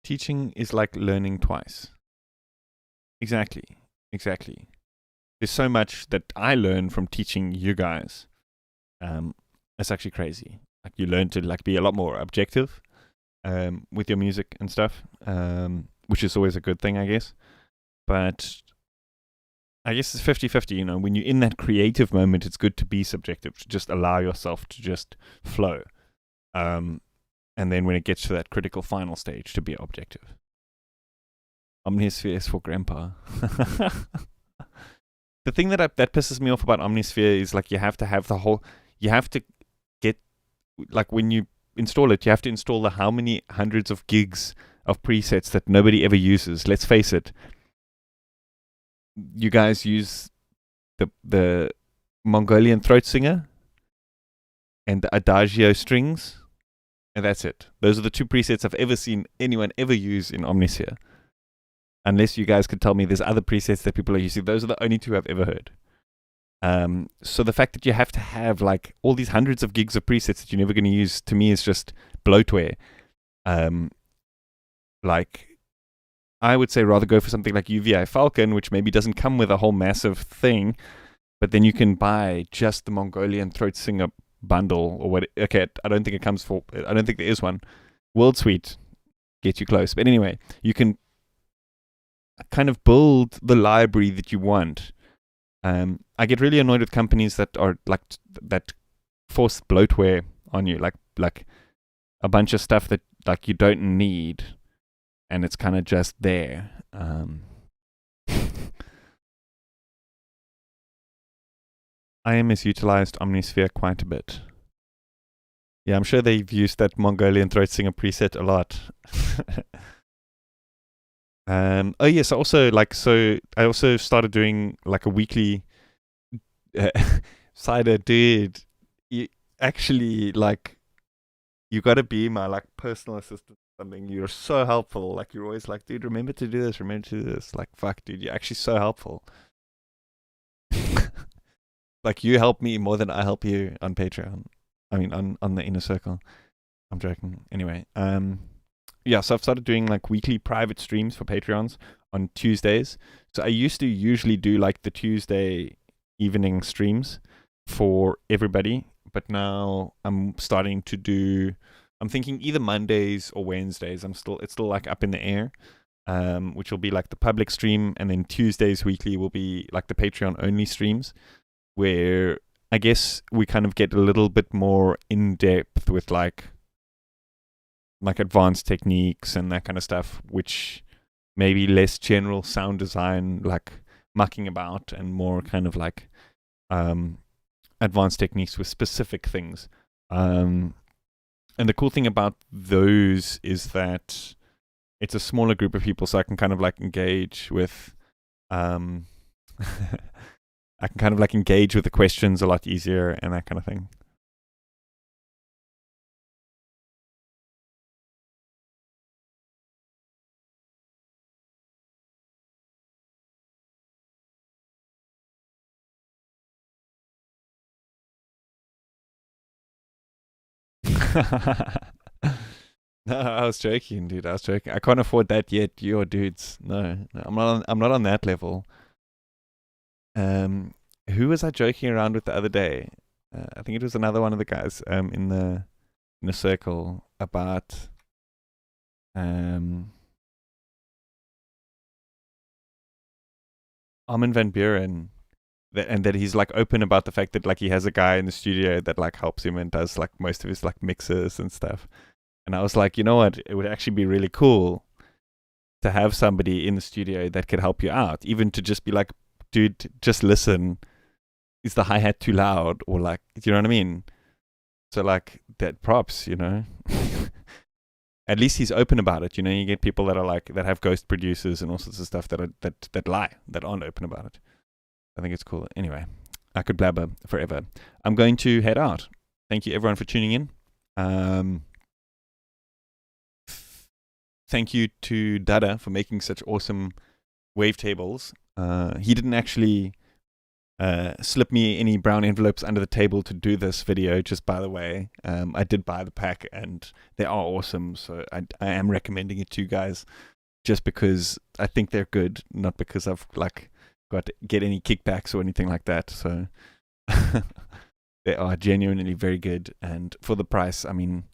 Teaching is like learning twice. Exactly. There's so much that I learn from teaching you guys. It's actually crazy. Like you learn to like be a lot more objective with your music and stuff, which is always a good thing, I guess. But I guess it's 50-50, you know. When you're in that creative moment, it's good to be subjective, to just allow yourself to just flow. And then when it gets to that critical final stage, to be objective. Omnisphere is for grandpa. The thing that pisses me off about Omnisphere is like you have to get, like when you install it, you have to install the how many hundreds of gigs of presets that nobody ever uses. Let's face it. You guys use the Mongolian throat singer and the Adagio strings, and that's it. Those are the two presets I've ever seen anyone ever use in Omnisphere. Unless you guys could tell me there's other presets that people are using. Those are the only two I've ever heard. So the fact that you have to have like all these hundreds of gigs of presets that you're never going to use, to me is just bloatware. Like, I would say rather go for something like UVI Falcon, which maybe doesn't come with a whole massive thing, but then you can buy just the Mongolian throat singer bundle or what. Okay, I don't think there is one. World Suite gets you close, but anyway, you can kind of build the library that you want. I get really annoyed with companies that are like that force bloatware on you, like a bunch of stuff that like you don't need, and it's kind of just there. IM has utilized Omnisphere quite a bit. Yeah, I'm sure they've used that Mongolian throat singer preset a lot. Oh yes, I also started doing like a weekly Cider, dude. You actually like you gotta be my like personal assistant or something. You're so helpful. Like you're always like, dude, remember to do this. Like fuck, dude, you're actually so helpful. Like you help me more than I help you on Patreon. I mean on the inner circle. I'm joking. Anyway, yeah, so I've started doing like weekly private streams for Patreons on Tuesdays. So I used to usually do like the Tuesday evening streams for everybody, but now I'm starting to do, I'm thinking either Mondays or Wednesdays. It's still like up in the air, which will be like the public stream, and then Tuesdays weekly will be like the Patreon only streams, where I guess we kind of get a little bit more in depth with like advanced techniques and that kind of stuff, which maybe less general sound design, like mucking about, and more kind of like advanced techniques with specific things. And the cool thing about those is that it's a smaller group of people, so I can kind of like engage with I can kind of like engage with the questions a lot easier and that kind of thing. No, I was joking, dude. I can't afford that yet. You're dudes. No, I'm not on that level. Who was I joking around with the other day? I think it was another one of the guys in the circle about Armin van Buren, and that he's like open about the fact that like he has a guy in the studio that like helps him and does like most of his like mixes and stuff. And I was like, you know what? It would actually be really cool to have somebody in the studio that could help you out, even to just be like, dude, just listen. Is the hi-hat too loud? Or like, do you know what I mean? So like that props, you know. At least he's open about it, you know. You get people that are like that have ghost producers and all sorts of stuff that lie, that aren't open about it. I think it's cool. Anyway, I could blabber forever. I'm going to head out. Thank you everyone for tuning in. Thank you to Dadda for making such awesome wavetables. He didn't actually slip me any brown envelopes under the table to do this video, just by the way. I did buy the pack and they are awesome, so I am recommending it to you guys just because I think they're good, not because I've like got to get any kickbacks or anything like that. So they are genuinely very good, and for the price, I mean,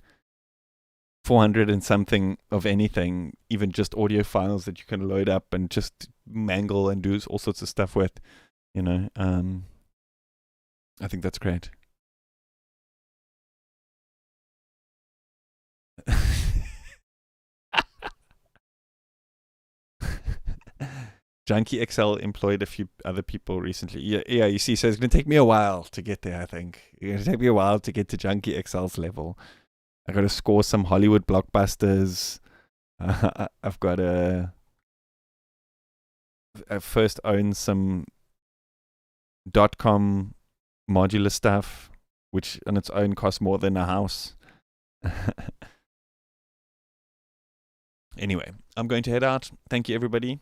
400 and something of anything, even just audio files that you can load up and just mangle and do all sorts of stuff with, you know. I think that's great. Ginkeh XL employed a few other people recently. Yeah, you see, so it's going to take me a while to get there, I think. It's going to take me a while to get to Ginkeh XL's level. I got to score some Hollywood blockbusters. I've got to first own some .com modular stuff, which on its own costs more than a house. Anyway, I'm going to head out. Thank you, everybody,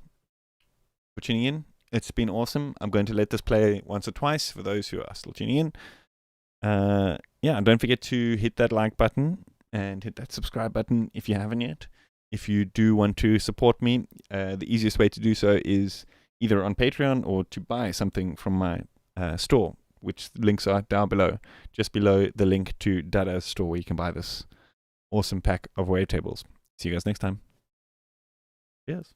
for tuning in. It's been awesome. I'm going to let this play once or twice for those who are still tuning in. Yeah, and don't forget to hit that like button and hit that subscribe button if you haven't yet. If you do want to support me, the easiest way to do so is either on Patreon or to buy something from my store, which links are down below, just below the link to Dadda's store, where you can buy this awesome pack of Wavetables. See you guys next time. Cheers.